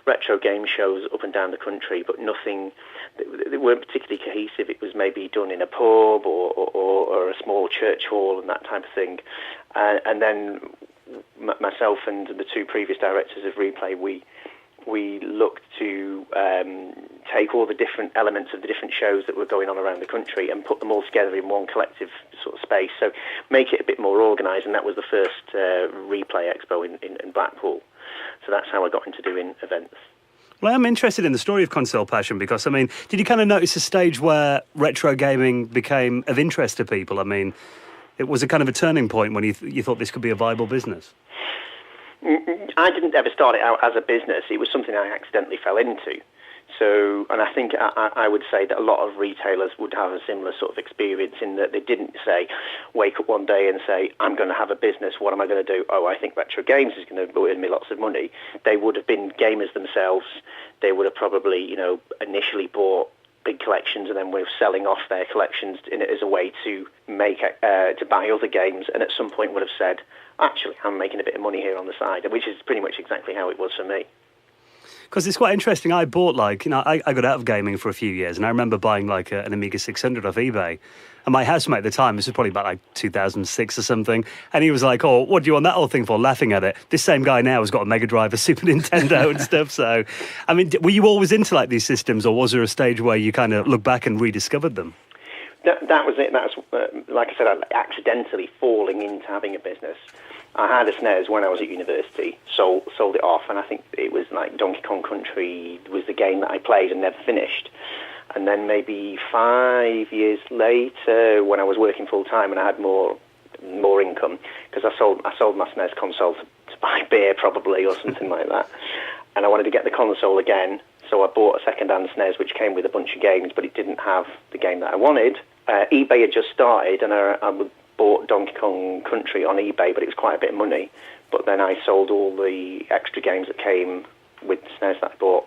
retro game shows up and down the country, but nothing, they weren't particularly cohesive. It was maybe done in a pub or a small church hall and that type of thing. And then myself and the two previous directors of Replay, we looked to take all the different elements of the different shows that were going on around the country and put them all together in one collective sort of space. So make it a bit more organised, and that was the first Replay Expo in Blackpool. So that's how I got into doing events. Well, I'm interested in the story of Console Passion because, did you kind of notice a stage where retro gaming became of interest to people? It was a kind of a turning point when you thought this could be a viable business. I didn't ever start it out as a business. It was something I accidentally fell into. So, and I think I would say that a lot of retailers would have a similar sort of experience in that they didn't wake up one day and say, I'm going to have a business, what am I going to do? Oh, I think retro games is going to earn me lots of money. They would have been gamers themselves. They would have probably, initially bought big collections and then were selling off their collections in it as a way to to buy other games, and at some point would have said, actually, I'm making a bit of money here on the side, which is pretty much exactly how it was for me. Because it's quite interesting. I bought I got out of gaming for a few years, and I remember buying an Amiga 600 off eBay. And my housemate at the time, this was probably about 2006 or something, and he was like, oh, what do you want that old thing for? Laughing at it. This same guy now has got a Mega Drive, a Super Nintendo and stuff. So, were you always into these systems, or was there a stage where you kind of look back and rediscovered them? That was it. That's like I said, accidentally falling into having a business. I had a SNES when I was at university, sold it off, and I think it was like Donkey Kong Country was the game that I played and never finished. And then maybe 5 years later, when I was working full time and I had more income, because I sold my SNES console to buy beer probably or something like that, and I wanted to get the console again, so I bought a second-hand SNES which came with a bunch of games, but it didn't have the game that I wanted. eBay had just started, and I bought Donkey Kong Country on eBay, but it was quite a bit of money. But then I sold all the extra games that came with the SNES that I bought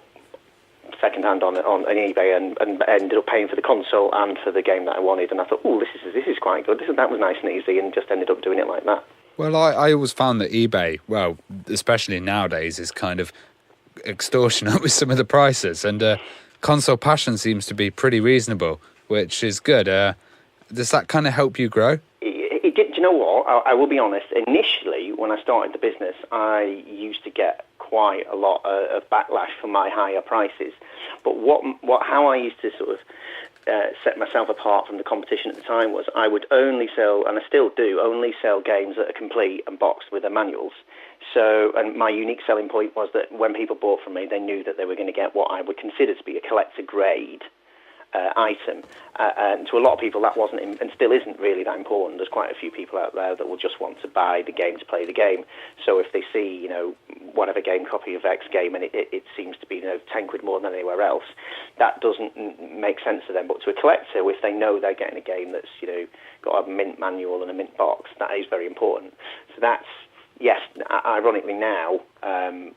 second-hand on eBay and ended up paying for the console and for the game that I wanted. And I thought, this is quite good. That was nice and easy, and just ended up doing it like that. Well, I always found that eBay, well, especially nowadays, is kind of extortionate with some of the prices. And Console Passion seems to be pretty reasonable, which is good. Does that kind of help you grow? It did. Do you know what? I will be honest. Initially, when I started the business, I used to get quite a lot of backlash for my higher prices. But how I used to sort of set myself apart from the competition at the time was I would only sell, and I still do, only sell games that are complete and boxed with their manuals. So, and my unique selling point was that when people bought from me, they knew that they were going to get what I would consider to be a collector grade item. And to a lot of people, that wasn't, and still isn't really that important. There's quite a few people out there that will just want to buy the game to play the game. So if they see, whatever game copy of X game, and it seems to be, 10 quid more than anywhere else, that doesn't make sense to them. But to a collector, if they know they're getting a game that's, got a mint manual and a mint box, that is very important. So that's, yes, ironically now,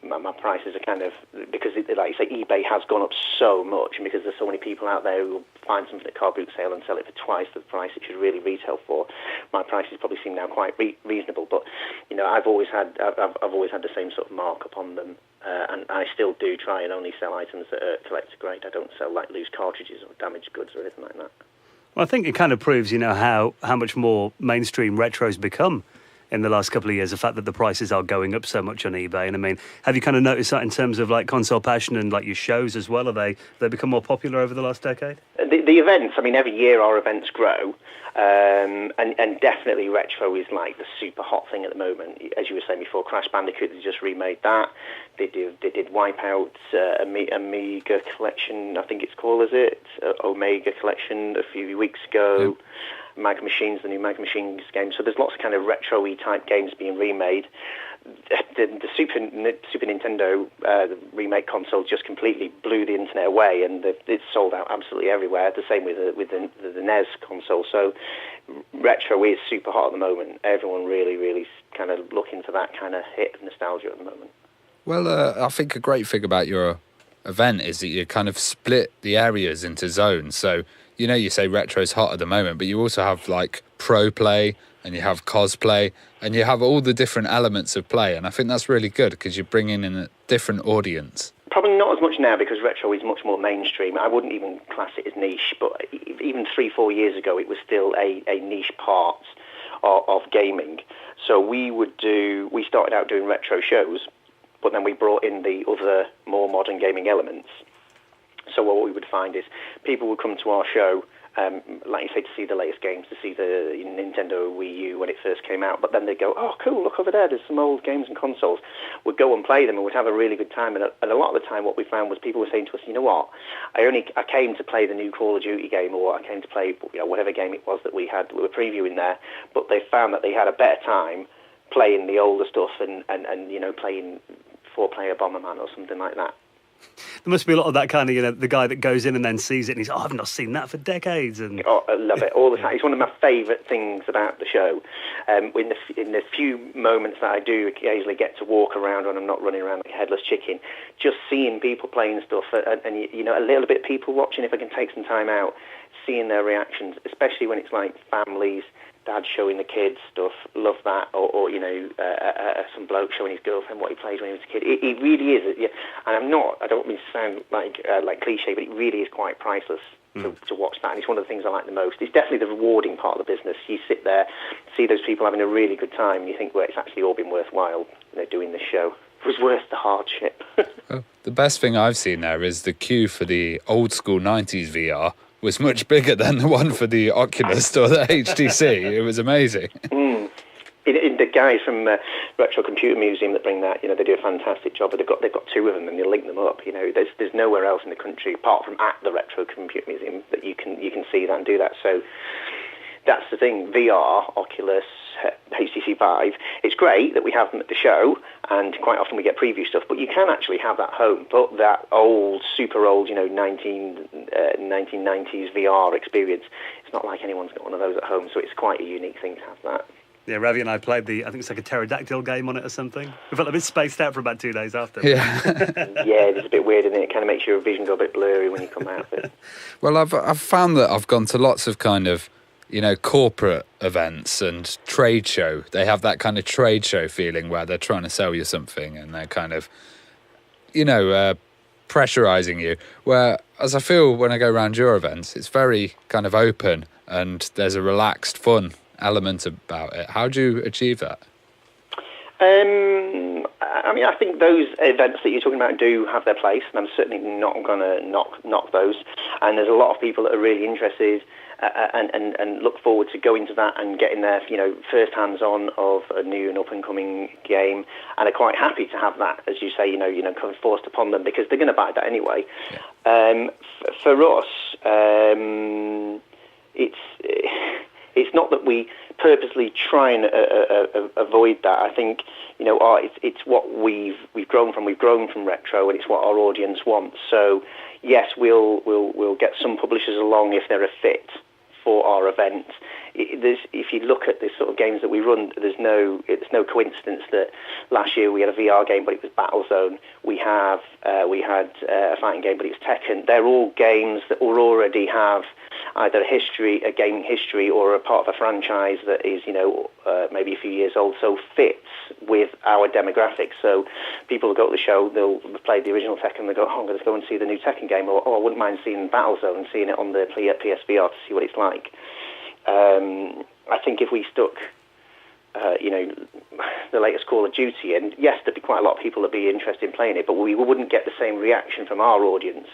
my prices are kind of, because, like you say, eBay has gone up so much, and because there's so many people out there who will find something at car boot sale and sell it for twice the price it should really retail for, my prices probably seem now quite reasonable. But, I've always had the same sort of markup on them, and I still do try and only sell items that are collector grade. I don't sell, like, loose cartridges or damaged goods or anything like that. Well, I think it kind of proves, how much more mainstream retro's become in the last couple of years, the fact that the prices are going up so much on eBay. And I mean, have you kind of noticed that in terms of like Console Passion and like your shows as well? Have they become more popular over the last decade? The events, I mean, every year our events grow, and definitely retro is like the super hot thing at the moment. As you were saying before, Crash Bandicoot, they just remade that. They did Wipeout, Amiga Collection, I think it's called, is it? Omega Collection a few weeks ago. Yep. Mag Machines, the new Mag Machines game. So there's lots of kind of retro-y type games being remade. The Super Nintendo the remake console just completely blew the internet away, and it's sold out absolutely everywhere. The same with the NES console. So retro is super hot at the moment. Everyone really, really kind of looking for that kind of hit of nostalgia at the moment. Well, I think a great thing about your event is that you kind of split the areas into zones. So you say retro's hot at the moment, but you also have like pro play and you have cosplay and you have all the different elements of play. And I think that's really good because you're bringing in a different audience. Probably not as much now because retro is much more mainstream. I wouldn't even class it as niche, but even 3-4 years ago, it was still a niche part of gaming. So we started out doing retro shows, but then we brought in the other more modern gaming elements. So what we would find is people would come to our show, like you say, to see the latest games, to see the Nintendo Wii U when it first came out. But then they'd go, oh, cool, look over there, there's some old games and consoles. We'd go and play them and we'd have a really good time. And a lot of the time what we found was people were saying to us, you know what, I came to play the new Call of Duty game, or I came to play whatever game it was that we were previewing there. But they found that they had a better time playing the older stuff and playing 4-player Bomberman or something like that. There must be a lot of that kind of, the guy that goes in and then sees it and he's, I've not seen that for decades. And I love it all the time. It's one of my favourite things about the show. In the few moments that I do occasionally get to walk around when I'm not running around like a headless chicken, just seeing people playing stuff and a little bit of people watching, if I can take some time out, seeing their reactions, especially when it's like families, dad showing the kids stuff, love that, or some bloke showing his girlfriend what he played when he was a kid. It really is, and I don't mean to sound like cliche, but it really is quite priceless to watch that, and it's one of the things I like the most. It's definitely the rewarding part of the business. You sit there, see those people having a really good time, and you think, well, it's actually all been worthwhile, doing this show. It was worth the hardship. Well, the best thing I've seen there is the queue for the old school 90s VR was much bigger than the one for the Oculus or the HTC. It was amazing. The guys from Retro Computer Museum that bring that, they do a fantastic job. They've got 2 of them, and they link them up. There's nowhere else in the country apart from at the Retro Computer Museum that you can see that and do that. So that's the thing. VR, Oculus, HTC Vive. It's great that we have them at the show, and quite often we get preview stuff, but you can actually have that home, but that old, super old, 1990s VR experience. It's not like anyone's got one of those at home, so it's quite a unique thing to have that. Yeah, Ravi and I played I think it's like a pterodactyl game on it or something. We felt a bit spaced out for about 2 days after. Yeah. Yeah, it's a bit weird, and it kind of makes your vision go a bit blurry when you come out of it. Well, I've found that I've gone to lots of kind of, corporate events and trade show. They have that kind of trade show feeling where they're trying to sell you something and they're kind of, pressurizing you. Whereas I feel when I go around your events, it's very kind of open and there's a relaxed, fun element about it. How do you achieve that? I think those events that you're talking about do have their place, and I'm certainly not going to knock those. And there's a lot of people that are really interested and look forward to going to that and getting their first hands-on of a new and up-and-coming game, and are quite happy to have that, as you say, kind of forced upon them because they're going to buy that anyway. Yeah. For us, it's not that we purposely try and avoid that. I think it's what we've grown from. We've grown from retro, and it's what our audience wants. So yes, we'll get some publishers along if they're a fit for our event. If you look at the sort of games that we run, it's no coincidence that last year we had a VR game, but it was Battlezone. We had a fighting game, but it was Tekken. They're all games that will already have either a gaming history, or a part of a franchise that is, maybe a few years old, so fits with our demographics. So people will go to the show, they'll play the original Tekken, they go, I'm going to go and see the new Tekken game, or I wouldn't mind seeing Battlezone and seeing it on the PSVR to see what it's like. I think if we stuck, the latest Call of Duty, and yes, there'd be quite a lot of people that'd be interested in playing it, but we wouldn't get the same reaction from our audience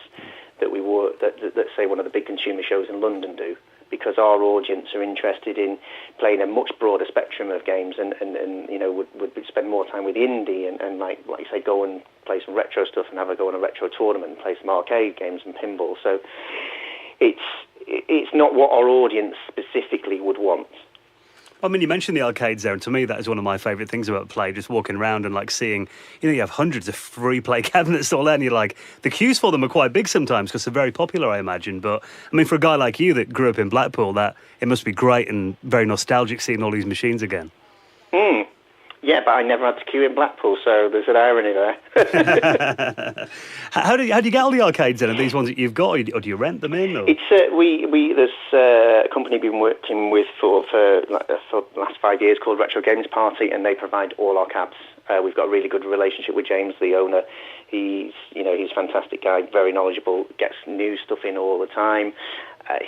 that we would, that say one of the big consumer shows in London do, because our audience are interested in playing a much broader spectrum of games, and would spend more time with indie and like you say, go and play some retro stuff and have a go on a retro tournament and play some arcade games and pinball. So it's not what our audience specifically would want. I mean, you mentioned the arcades there, and to me, that is one of my favourite things about play, just walking around and, seeing, you have hundreds of free play cabinets all there, and you're the queues for them are quite big sometimes because they're very popular, I imagine. But, I mean, for a guy like you that grew up in Blackpool, that it must be great and very nostalgic seeing all these machines again. Yeah, but I never had to queue in Blackpool, so there's an irony there. How do you get all the arcades in? Are these ones that you've got, or do you rent them in? Or? It's there's a company we've been working with for the last 5 years called Retro Games Party, and they provide all our cabs. We've got a really good relationship with James, the owner. He's a fantastic guy, very knowledgeable, gets new stuff in all the time.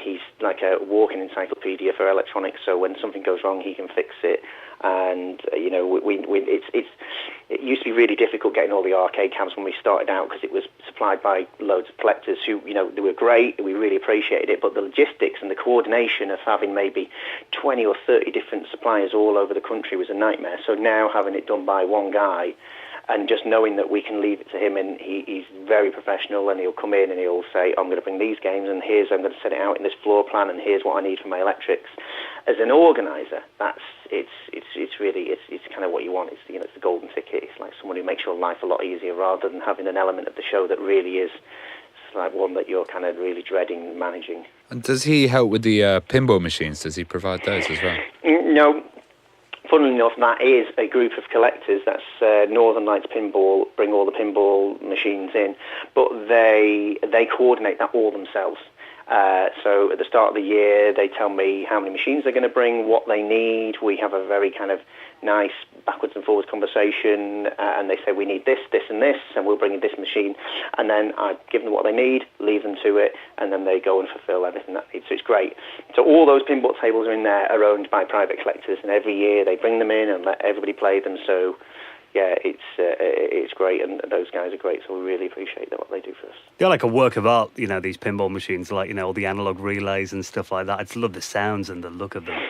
He's like a walking encyclopedia for electronics, so when something goes wrong, he can fix it. And it used to be really difficult getting all the arcade cabs when we started out, because it was supplied by loads of collectors who, they were great, we really appreciated it, but the logistics and the coordination of having maybe 20 or 30 different suppliers all over the country was a nightmare. So now having it done by one guy, and just knowing that we can leave it to him, and he's very professional, and he'll come in and he'll say, I'm going to bring these games, and I'm going to set it out in this floor plan, and here's what I need for my electrics. As an organizer, it's kind of what you want. It's the golden ticket. It's like someone who makes your life a lot easier, rather than having an element of the show that really is like one that you're kind of really dreading managing. And does he help with the pinball machines? Does he provide those as well? No. Funnily enough, that is a group of collectors. That's Northern Lights Pinball, bring all the pinball machines in, but they coordinate that all themselves. So at the start of the year, they tell me how many machines they're going to bring, what they need. We have a very kind of nice backwards and forwards conversation, and they say, we need this, this and this, and we'll bring in this machine. And then I give them what they need, leave them to it, and then they go and fulfill everything that needs. So it's great. So all those pinball tables are in there are owned by private collectors, and every year they bring them in and let everybody play them. So yeah, it's great, and those guys are great, so we really appreciate what they do for us. They're like a work of art, these pinball machines, like, all the analog relays and stuff like that. I just love the sounds and the look of them.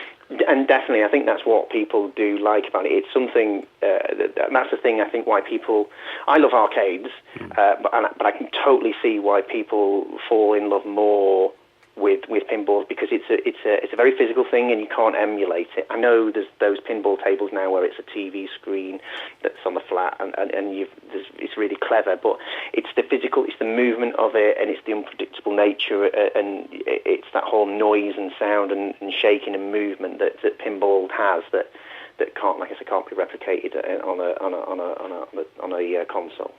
And definitely, I think that's what people do like about it. It's something, that's the thing, I think, why people... I love arcades, but I can totally see why people fall in love more with pinballs, because it's a very physical thing and you can't emulate it. I know there's those pinball tables now where it's a TV screen that's on the flat and it's really clever, but it's the physical, it's the movement of it, and it's the unpredictable nature, and it's that whole noise and sound and shaking and movement that pinball has that can't, like I said, can't be replicated on a console.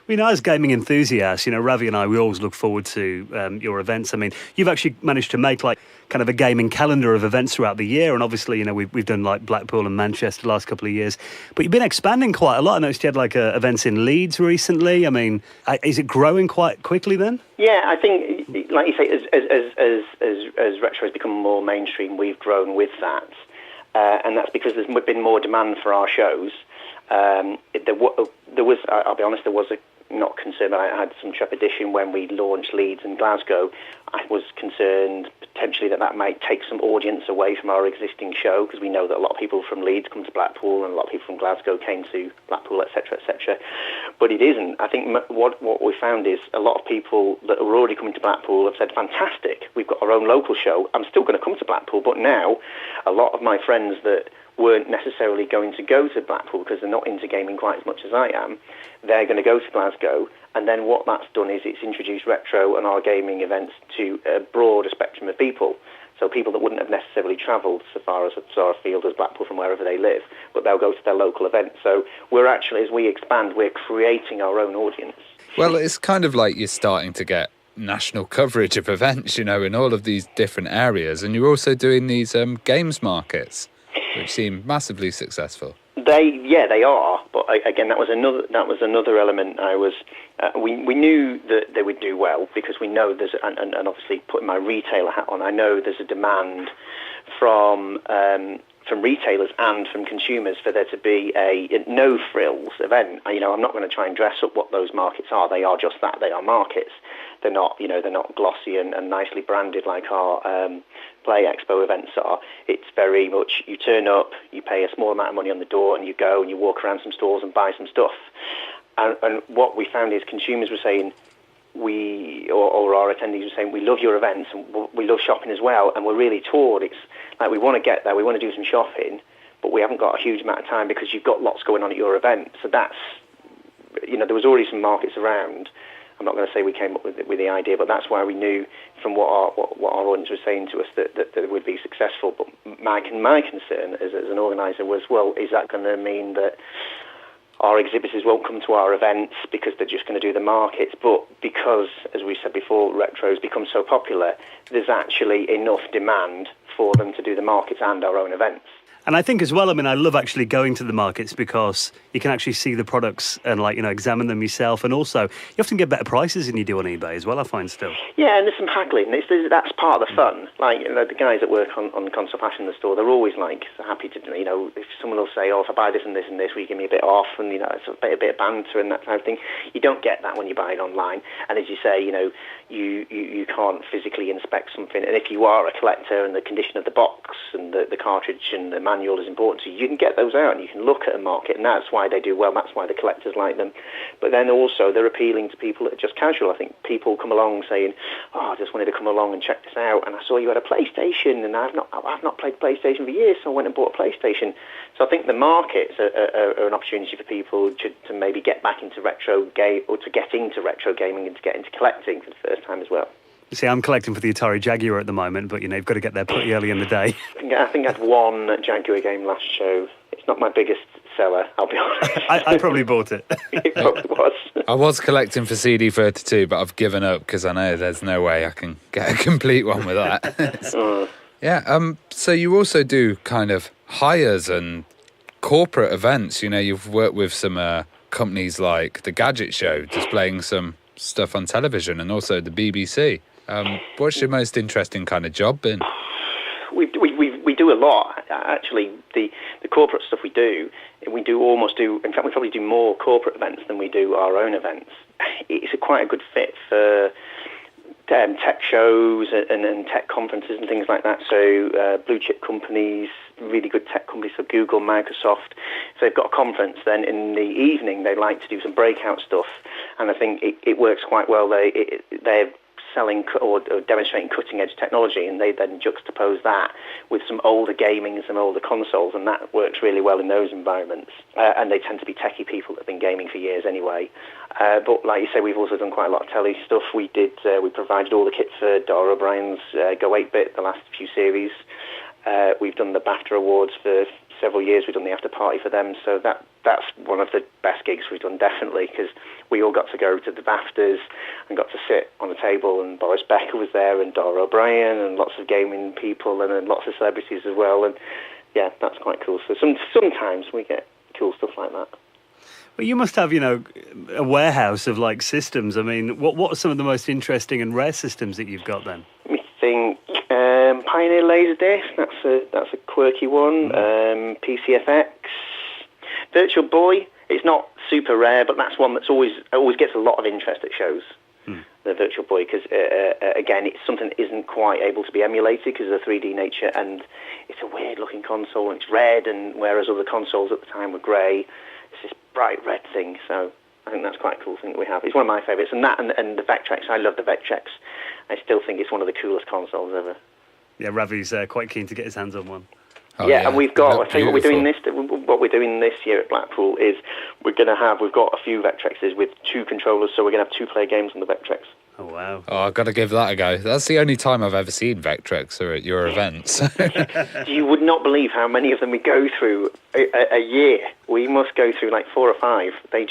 We know, as gaming enthusiasts, Ravi and I, we always look forward to your events. I mean, you've actually managed to make like kind of a gaming calendar of events throughout the year, and obviously, we've done like Blackpool and Manchester the last couple of years, but you've been expanding quite a lot. I noticed you had like events in Leeds recently. I mean, is it growing quite quickly then? Yeah, I think, like you say, as retro has become more mainstream, we've grown with that, and that's because there's been more demand for our shows. There was, I'll be honest, there was not concerned, but I had some trepidation when we launched Leeds and Glasgow. I was concerned potentially that might take some audience away from our existing show, because we know that a lot of people from Leeds come to Blackpool and a lot of people from Glasgow came to Blackpool, etc., etc. But it isn't. I think what we found is a lot of people that were already coming to Blackpool have said, fantastic, we've got our own local show, I'm still going to come to Blackpool. But now a lot of my friends that weren't necessarily going to go to Blackpool because they're not into gaming quite as much as I am, they're going to go to Glasgow, and then what that's done is it's introduced retro and our gaming events to a broader spectrum of people. So people that wouldn't have necessarily travelled so far as Field as Blackpool from wherever they live, but they'll go to their local event. So we're actually, as we expand, we're creating our own audience. Well, it's kind of like you're starting to get national coverage of events, in all of these different areas, and you're also doing these games markets, which seem massively successful. They are, but again, that was another element. We knew that they would do well, because we know there's, and obviously putting my retailer hat on, I know there's a demand from retailers and from consumers for there to be a no frills event. I'm not going to try and dress up what those markets are. They are just that. They are markets. They're not, they're not glossy and nicely branded like our Play Expo events are. It's very much, you turn up, you pay a small amount of money on the door, and you go and you walk around some stores and buy some stuff. And what we found is consumers were saying, or our attendees were saying, we love your events and we love shopping as well, and we're really torn. It's like, we want to get there, we want to do some shopping, but we haven't got a huge amount of time because you've got lots going on at your event. So that's, there was already some markets around. I'm not going to say we came up with the idea, but that's why we knew from what our audience was saying to us that it would be successful. But my concern as an organiser was, well, is that going to mean that our exhibitors won't come to our events because they're just going to do the markets? But because, as we said before, retro's become so popular, there's actually enough demand for them to do the markets and our own events. And I think as well, I love actually going to the markets because you can actually see the products and examine them yourself. And also, you often get better prices than you do on eBay as well, I find still. Yeah, and there's some haggling. That's part of the fun. The guys that work on Console Fashion in the store, they're always happy to, if someone will say, if I buy this and this and this, will you give me a bit off? And, it's a bit of banter and that kind of thing. You don't get that when you buy it online. And as you say, you can't physically inspect something. And if you are a collector and the condition of the box and the cartridge and the manual is important to you, you can get those out and you can look at a market, and that's why they do well. That's why the collectors like them. But then also they're appealing to people that are just casual. I think people come along saying, I just wanted to come along and check this out, and I saw you had a PlayStation, and I've not played PlayStation for years, so I went and bought a PlayStation. So I think the markets are an opportunity for people to maybe get back into retro game, or to get into retro gaming and to get into collecting for the first time as well. See, I'm collecting for the Atari Jaguar at the moment, but you've got to get there pretty early in the day. I think I had one Jaguar game last show. It's not my biggest seller, I'll be honest. I probably bought it. It probably was. I was collecting for CD32, but I've given up because I know there's no way I can get a complete one with that. Yeah. So you also do kind of hires and corporate events. You've worked with some companies like the Gadget Show, displaying some stuff on television, and also the BBC. What's your most interesting kind of job been? We do a lot, actually. The corporate stuff we do in fact, we probably do more corporate events than we do our own events. It's quite a good fit for tech shows and tech conferences and things like that. So blue chip companies, really good tech companies, so Google, Microsoft. So they've got a conference, then in the evening they like to do some breakout stuff, and I think it works quite well. They're selling or demonstrating cutting-edge technology, and they then juxtapose that with some older gaming and some older consoles, and that works really well in those environments. And they tend to be techie people that have been gaming for years anyway. But like you say, we've also done quite a lot of telly stuff. We provided all the kit for Dara O'Brien's Go 8-Bit, the last few series. We've done the BAFTA Awards for several years. We've done the after party for them, so that's one of the best gigs we've done, definitely, because we all got to go to the BAFTAs and got to sit on the table, and Boris Becker was there, and Dara O'Brien, and lots of gaming people, and then lots of celebrities as well, and yeah, that's quite cool. So sometimes we get cool stuff like that. Well, you must have, a warehouse of like systems. I mean, what are some of the most interesting and rare systems that you've got then? Let me think. Pioneer Laserdisc, that's a quirky one. PCFX, Virtual Boy. It's not super rare, but that's one that's always gets a lot of interest at shows. The Virtual Boy, because again, it's something that isn't quite able to be emulated because of the 3D nature, and it's a weird looking console, and it's red, and whereas other consoles at the time were grey, it's this bright red thing. So I think that's quite a cool thing that we have. It's one of my favourites, and that and the Vectrex. I love the Vectrex. I still think it's one of the coolest consoles ever. Yeah, Ravi's quite keen to get his hands on one. Oh, yeah, and we've got. I'll tell you what we're doing this year at Blackpool is we've got a few Vectrexes with 2 controllers, so we're going to have 2-player games on the Vectrex. Oh, wow. Oh, I've got to give that a go. That's the only time I've ever seen Vectrex or at your events. You would not believe how many of them we go through a year. We must go through like 4 or 5. They're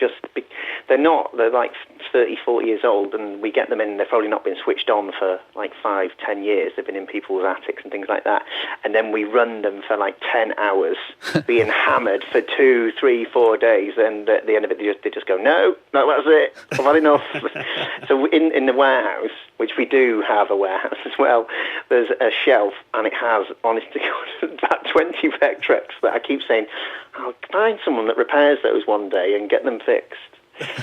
like 30, 40 years old, and we get them in, they've probably not been switched on for like 5, 10 years. They've been in people's attics and things like that. And then we run them for like 10 hours, being hammered for 2, 3, 4 days. And at the end of it, they just go, no, that's it. I've had enough. So in the warehouse, which we do have a warehouse as well, there's a shelf, and it has, honest to God, about 20 Vectrex that I keep saying, I'll find someone that repairs those one day and get them fixed.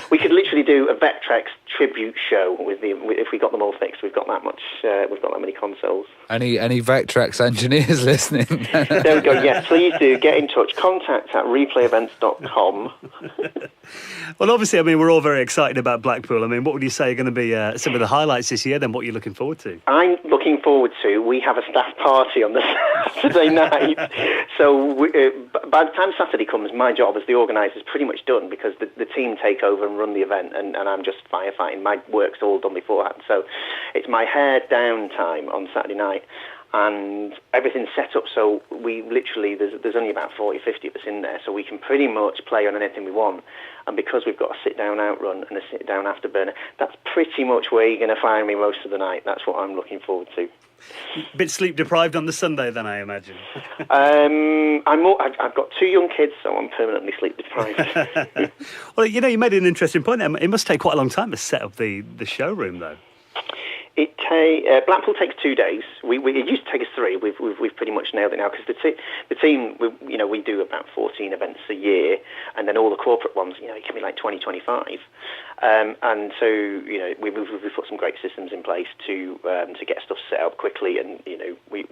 We could literally do a Vectrex tribute show if we got them all fixed. We've got that much. We've got that many consoles. Any Vectrex engineers listening? There we go. Yes, please do get in touch. contact@replayevents.com. Well, obviously, I mean, we're all very excited about Blackpool. I mean, what would you say are going to be some of the highlights this year? Then, what are you looking forward to? I'm looking forward to. We have a staff party on the Saturday night. So by the time Saturday comes, my job as the organizer is pretty much done, because the team take over and run the event, and I'm just firefighting. My work's all done beforehand, so it's my hair down time on Saturday night, and everything's set up, so we literally, there's only about 40, 50 of us in there, so we can pretty much play on anything we want. And because we've got a sit-down outrun and a sit-down afterburner, that's pretty much where you're going to find me most of the night. That's what I'm looking forward to. A bit sleep-deprived on the Sunday, then, I imagine. I've got 2 young kids, so I'm permanently sleep-deprived. Well, you made an interesting point there. It must take quite a long time to set up the showroom, though. Blackpool takes 2 days. It used to take us 3. We've pretty much nailed it now, because the team, we do about 14 events a year, and then all the corporate ones, it can be like 20, 25. And so, we've put some great systems in place to get stuff set up quickly, and we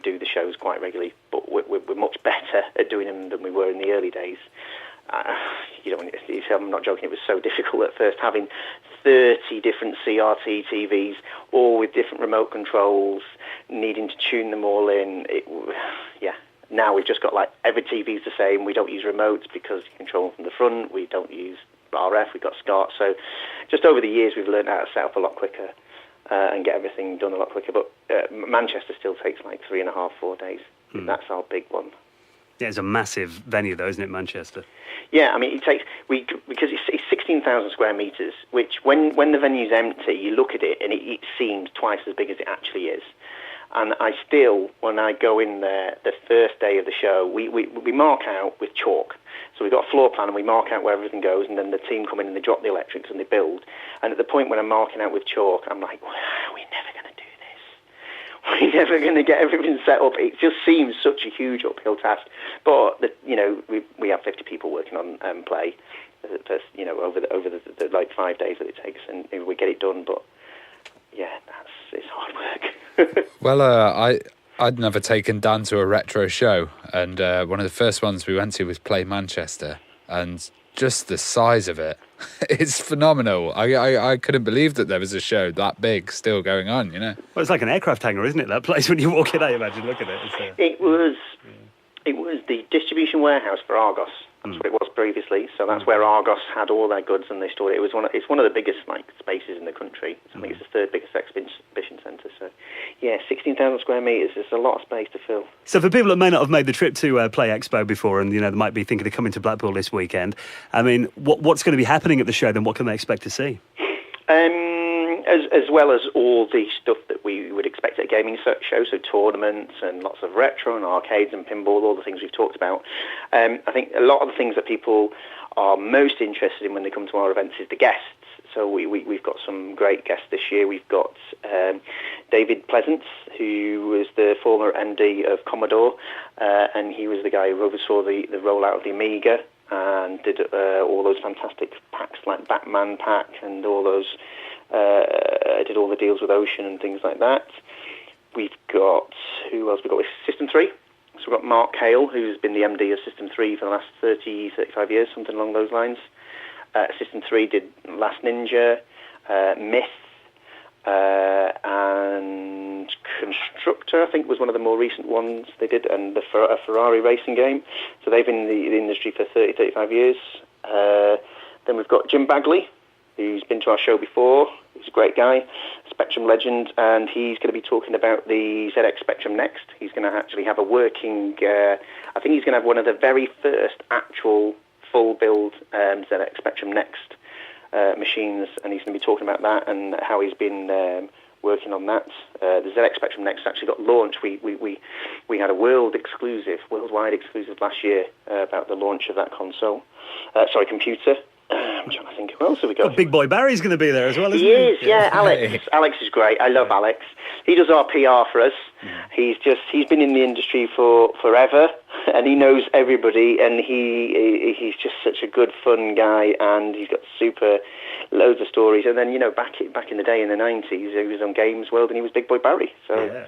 do the shows quite regularly, but we're much better at doing them than we were in the early days. I'm not joking, it was so difficult at first, having 30 different CRT TVs, all with different remote controls, needing to tune them all in. Now we've just got every TV's the same. We don't use remotes because you control them from the front. We don't use RF, we've got SCART. So just over the years, we've learned how to set up a lot quicker and get everything done a lot quicker. But Manchester still takes 3.5, 4 days. That's our big one. Yeah, it's a massive venue, though, isn't it, Manchester? Yeah, I mean, it takes because it's 16,000 square metres, which when the venue's empty, you look at it and it seems twice as big as it actually is. And I still, when I go in there, the first day of the show, we mark out with chalk. So we've got a floor plan, and we mark out where everything goes, and then the team come in and they drop the electrics and they build. And at the point when I'm marking out with chalk, I'm like, wow, we're never going to do this. We're never going to get everything set up. It just seems such a huge uphill task. But we have 50 people working on play, over the 5 days that it takes, and we get it done. But yeah, it's hard work. Well, I'd never taken Dan to a retro show, and one of the first ones we went to was Play Manchester, and just the size of it, it's phenomenal. I couldn't believe that there was a show that big still going on, you know. Well, it's like an aircraft hangar, isn't it, that place, when you walk in, I imagine. Look at it. It was the distribution warehouse for Argos. That's what it was previously. So that's where Argos had all their goods, and they stored it. It's one of the biggest spaces in the country. I think it's the third biggest exhibition centre. So, 16,000 square metres. There's a lot of space to fill. So for people that may not have made the trip to Play Expo before, and they might be thinking of coming to Blackpool this weekend, I mean, what's going to be happening at the show? Then what can they expect to see? As well as all the stuff that we would expect at a gaming show, so tournaments and lots of retro and arcades and pinball, all the things we've talked about. I think a lot of the things that people are most interested in when they come to our events is the guests. So we've got some great guests this year. We've got David Pleasance, who was the former MD of Commodore, and he was the guy who oversaw the rollout of the Amiga and did all those fantastic packs like Batman Pack and all those. Did all the deals with Ocean and things like that. We've got, who else? We've got System 3. So we've got Mark Hale, who's been the MD of System 3 for the last 30, 35 years, something along those lines. System 3 did Last Ninja, Myth, and Constructor, I think, was one of the more recent ones they did, and a Ferrari racing game. So they've been in the industry for 30, 35 years. Then we've got Jim Bagley, who's been to our show before. He's a great guy, Spectrum legend, and he's going to be talking about the ZX Spectrum Next. He's going to actually have a working, I think he's going to have one of the very first actual full-build ZX Spectrum Next machines, and he's going to be talking about that and how he's been working on that. The ZX Spectrum Next actually got launched. We had a worldwide exclusive last year about the launch of that computer. I'm trying to think, who else have we got? Well, Big Boy Barry's going to be there as well, isn't he? He is, yeah. Alex. Alex is great. I love Alex. He does our PR for us. He's been in the industry for forever, and he knows everybody, and he's just such a good, fun guy, and he's got loads of stories. And then, back in the day in the 90s, he was on Games World, and he was Big Boy Barry. So yeah.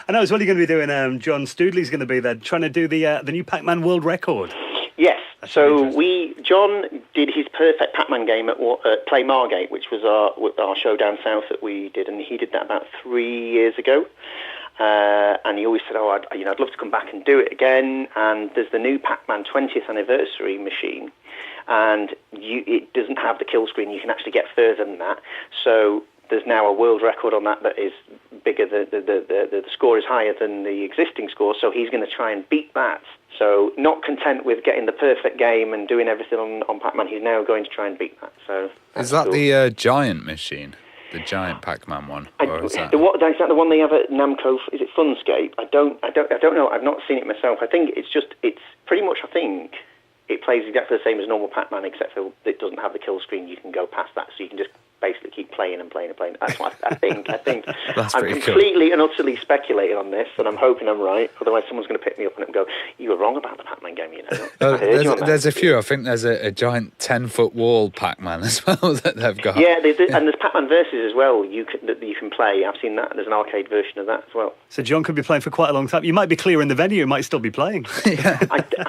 I know as well. You're going to be doing. John Stoodley's going to be there, trying to do the new Pac-Man world record. Yes. So John did his perfect Pac-Man game at Play Margate, which was our show down south that we did, and he did that about 3 years ago. And he always said, I'd love to come back and do it again. And there's the new Pac-Man 20th anniversary machine, and it doesn't have the kill screen. You can actually get further than that. So there's now a world record on that is bigger. The score is higher than the existing score, so he's going to try and beat that. So not content with getting the perfect game and doing everything on Pac-Man, he's now going to try and beat that. So is that cool. The giant machine? The giant Pac-Man one? Is that the one they have at Namco? Is it Funscape? I don't know. I've not seen it myself. I think it's pretty much, I think it plays exactly the same as normal Pac-Man, except for it doesn't have the kill screen. You can go past that, so you can just basically keep playing and playing and playing. That's what I think. That's I'm completely and utterly speculating on this, and I'm hoping I'm right. Otherwise, someone's going to pick me up and go, "You were wrong about the Pac-Man game." There's a few. I think there's a giant 10-foot wall Pac-Man as well that they've got. Yeah, and there's Pac-Man Versus as well. You can play. I've seen that. There's an arcade version of that as well. So John could be playing for quite a long time. You might be clearing the venue. You might still be playing. Yeah.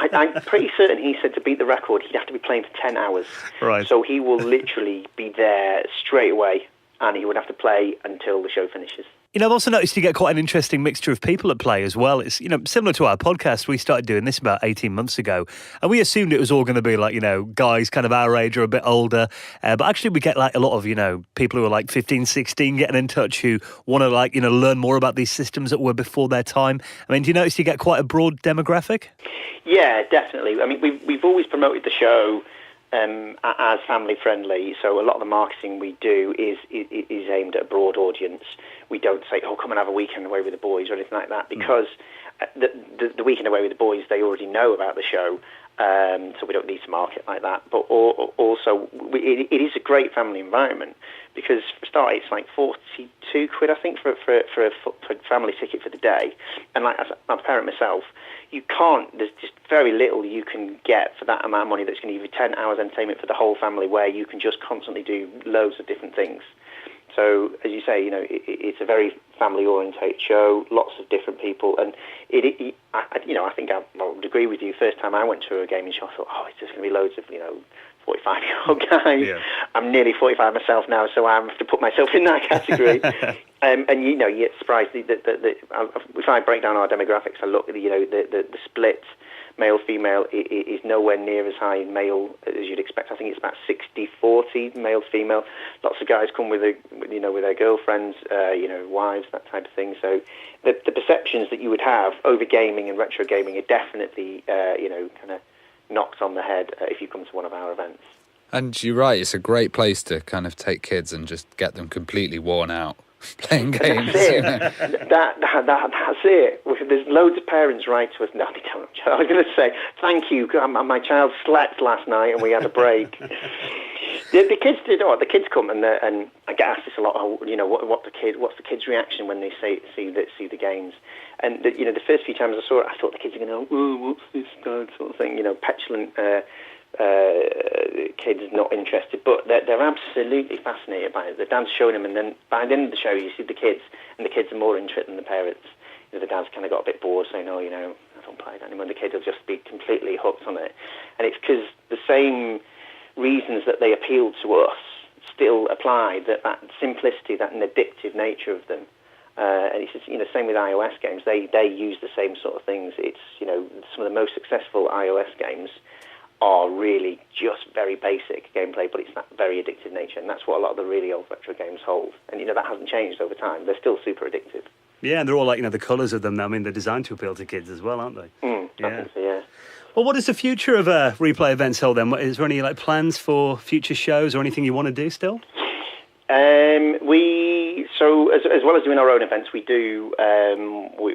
I'm pretty certain he said to beat the record, he'd have to be playing for 10 hours. Right. So he will literally be there straight away, and he would have to play until the show finishes. I've also noticed you get quite an interesting mixture of people at play as well. It's, similar to our podcast. We started doing this about 18 months ago, and we assumed it was all going to be like, guys kind of our age or a bit older. But actually we get like a lot of, people who are like 15, 16 getting in touch who want to learn more about these systems that were before their time. I mean, do you notice you get quite a broad demographic? Yeah, definitely. I mean, we've always promoted the show as family friendly, so a lot of the marketing we do is aimed at a broad audience. We don't say, come and have a weekend away with the boys or anything like that, because the weekend away with the boys, they already know about the show, so we don't need to market like that. But also, it is a great family environment, because for a start, it's like 42 quid, I think, for a family ticket for the day. And like, as I'm a parent myself, there's just very little you can get for that amount of money that's going to give you 10 hours entertainment for the whole family, where you can just constantly do loads of different things. So, as you say, it's a very family-orientated show, lots of different people, and I think I would agree with you. First time I went to a gaming show, I thought, it's just going to be loads of 45-year-old guys. Yeah. I'm nearly 45 myself now, so I have to put myself in that category. And you get surprised that if I break down our demographics, I look at the split male-female is nowhere near as high in male as you'd expect. I think it's about 60-40 male-female. Lots of guys come with their girlfriends, wives, that type of thing. So the perceptions that you would have over gaming and retro gaming are definitely kind of knocked on the head if you come to one of our events. And you're right, it's a great place to kind of take kids and just get them completely worn out playing games. That's it. That's it. There's loads of parents write to us. No, they don't. I was going to say, thank you. My child slept last night and we had a break. The kids did. The kids come and I get asked this a lot. What's the kids' reaction when they see the games? And the first few times I saw it, I thought the kids are going to go, what's this sort of thing? Petulant kids not interested, but they're absolutely fascinated by it. The dad's showing them, and then by the end of the show, you see the kids, and the kids are more interested than the parents. The dad's kind of got a bit bored, saying, I don't play that anymore. The kids will just be completely hooked on it, and it's because the same reasons that they appeal to us still apply. That simplicity, that addictive nature of them. And it's just, same with iOS games. They use the same sort of things. It's some of the most successful iOS games are really just very basic gameplay, but it's that very addictive nature, and that's what a lot of the really old retro games hold. And that hasn't changed over time. They're still super addictive. Yeah, and they're all like the colours of them. I mean, they're designed to appeal to kids as well, aren't they? I think so, yeah. Well, what is the future of replay events hold then? Is there any plans for future shows or anything you want to do still? As well as doing our own events, we do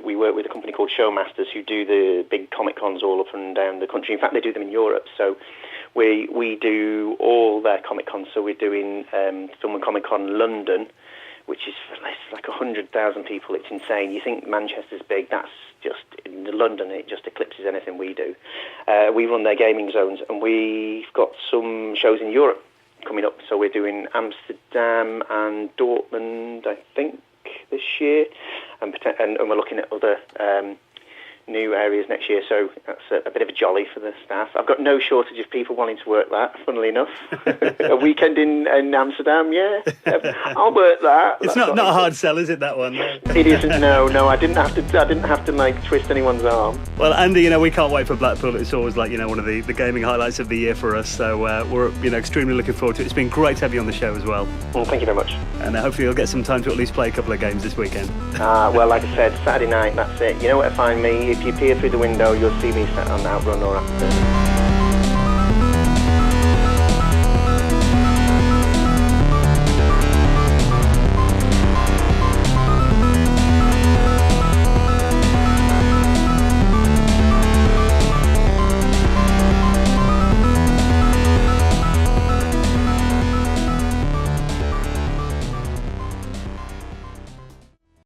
we work with a company called Showmasters who do the big Comic Cons all up and down the country. In fact, they do them in Europe. So we do all their Comic Cons. So we're doing Film and Comic Con London, which is like 100,000 people. It's insane. You think Manchester's big? That's just in London. It just eclipses anything we do. We run their gaming zones, and we've got some shows in Europe coming up. So we're doing Amsterdam and Dortmund, I think, this year, and we're looking at other new areas next year. So that's a bit of a jolly for the staff. I've got no shortage of people wanting to work that, funnily enough. A weekend in Amsterdam, yeah. I'll work that. It's not a hard sell, is it, that one? It isn't, no. I didn't have to twist anyone's arm. Well, Andy, we can't wait for Blackpool. It's always one of the gaming highlights of the year for us. So we're extremely looking forward to it. It's been great to have you on the show as well. Well, thank you very much. And hopefully you'll get some time to at least play a couple of games this weekend. Well, like I said, Saturday night, that's it. You know where to find me. If you peer through the window, you'll see me sat on Outrun or After.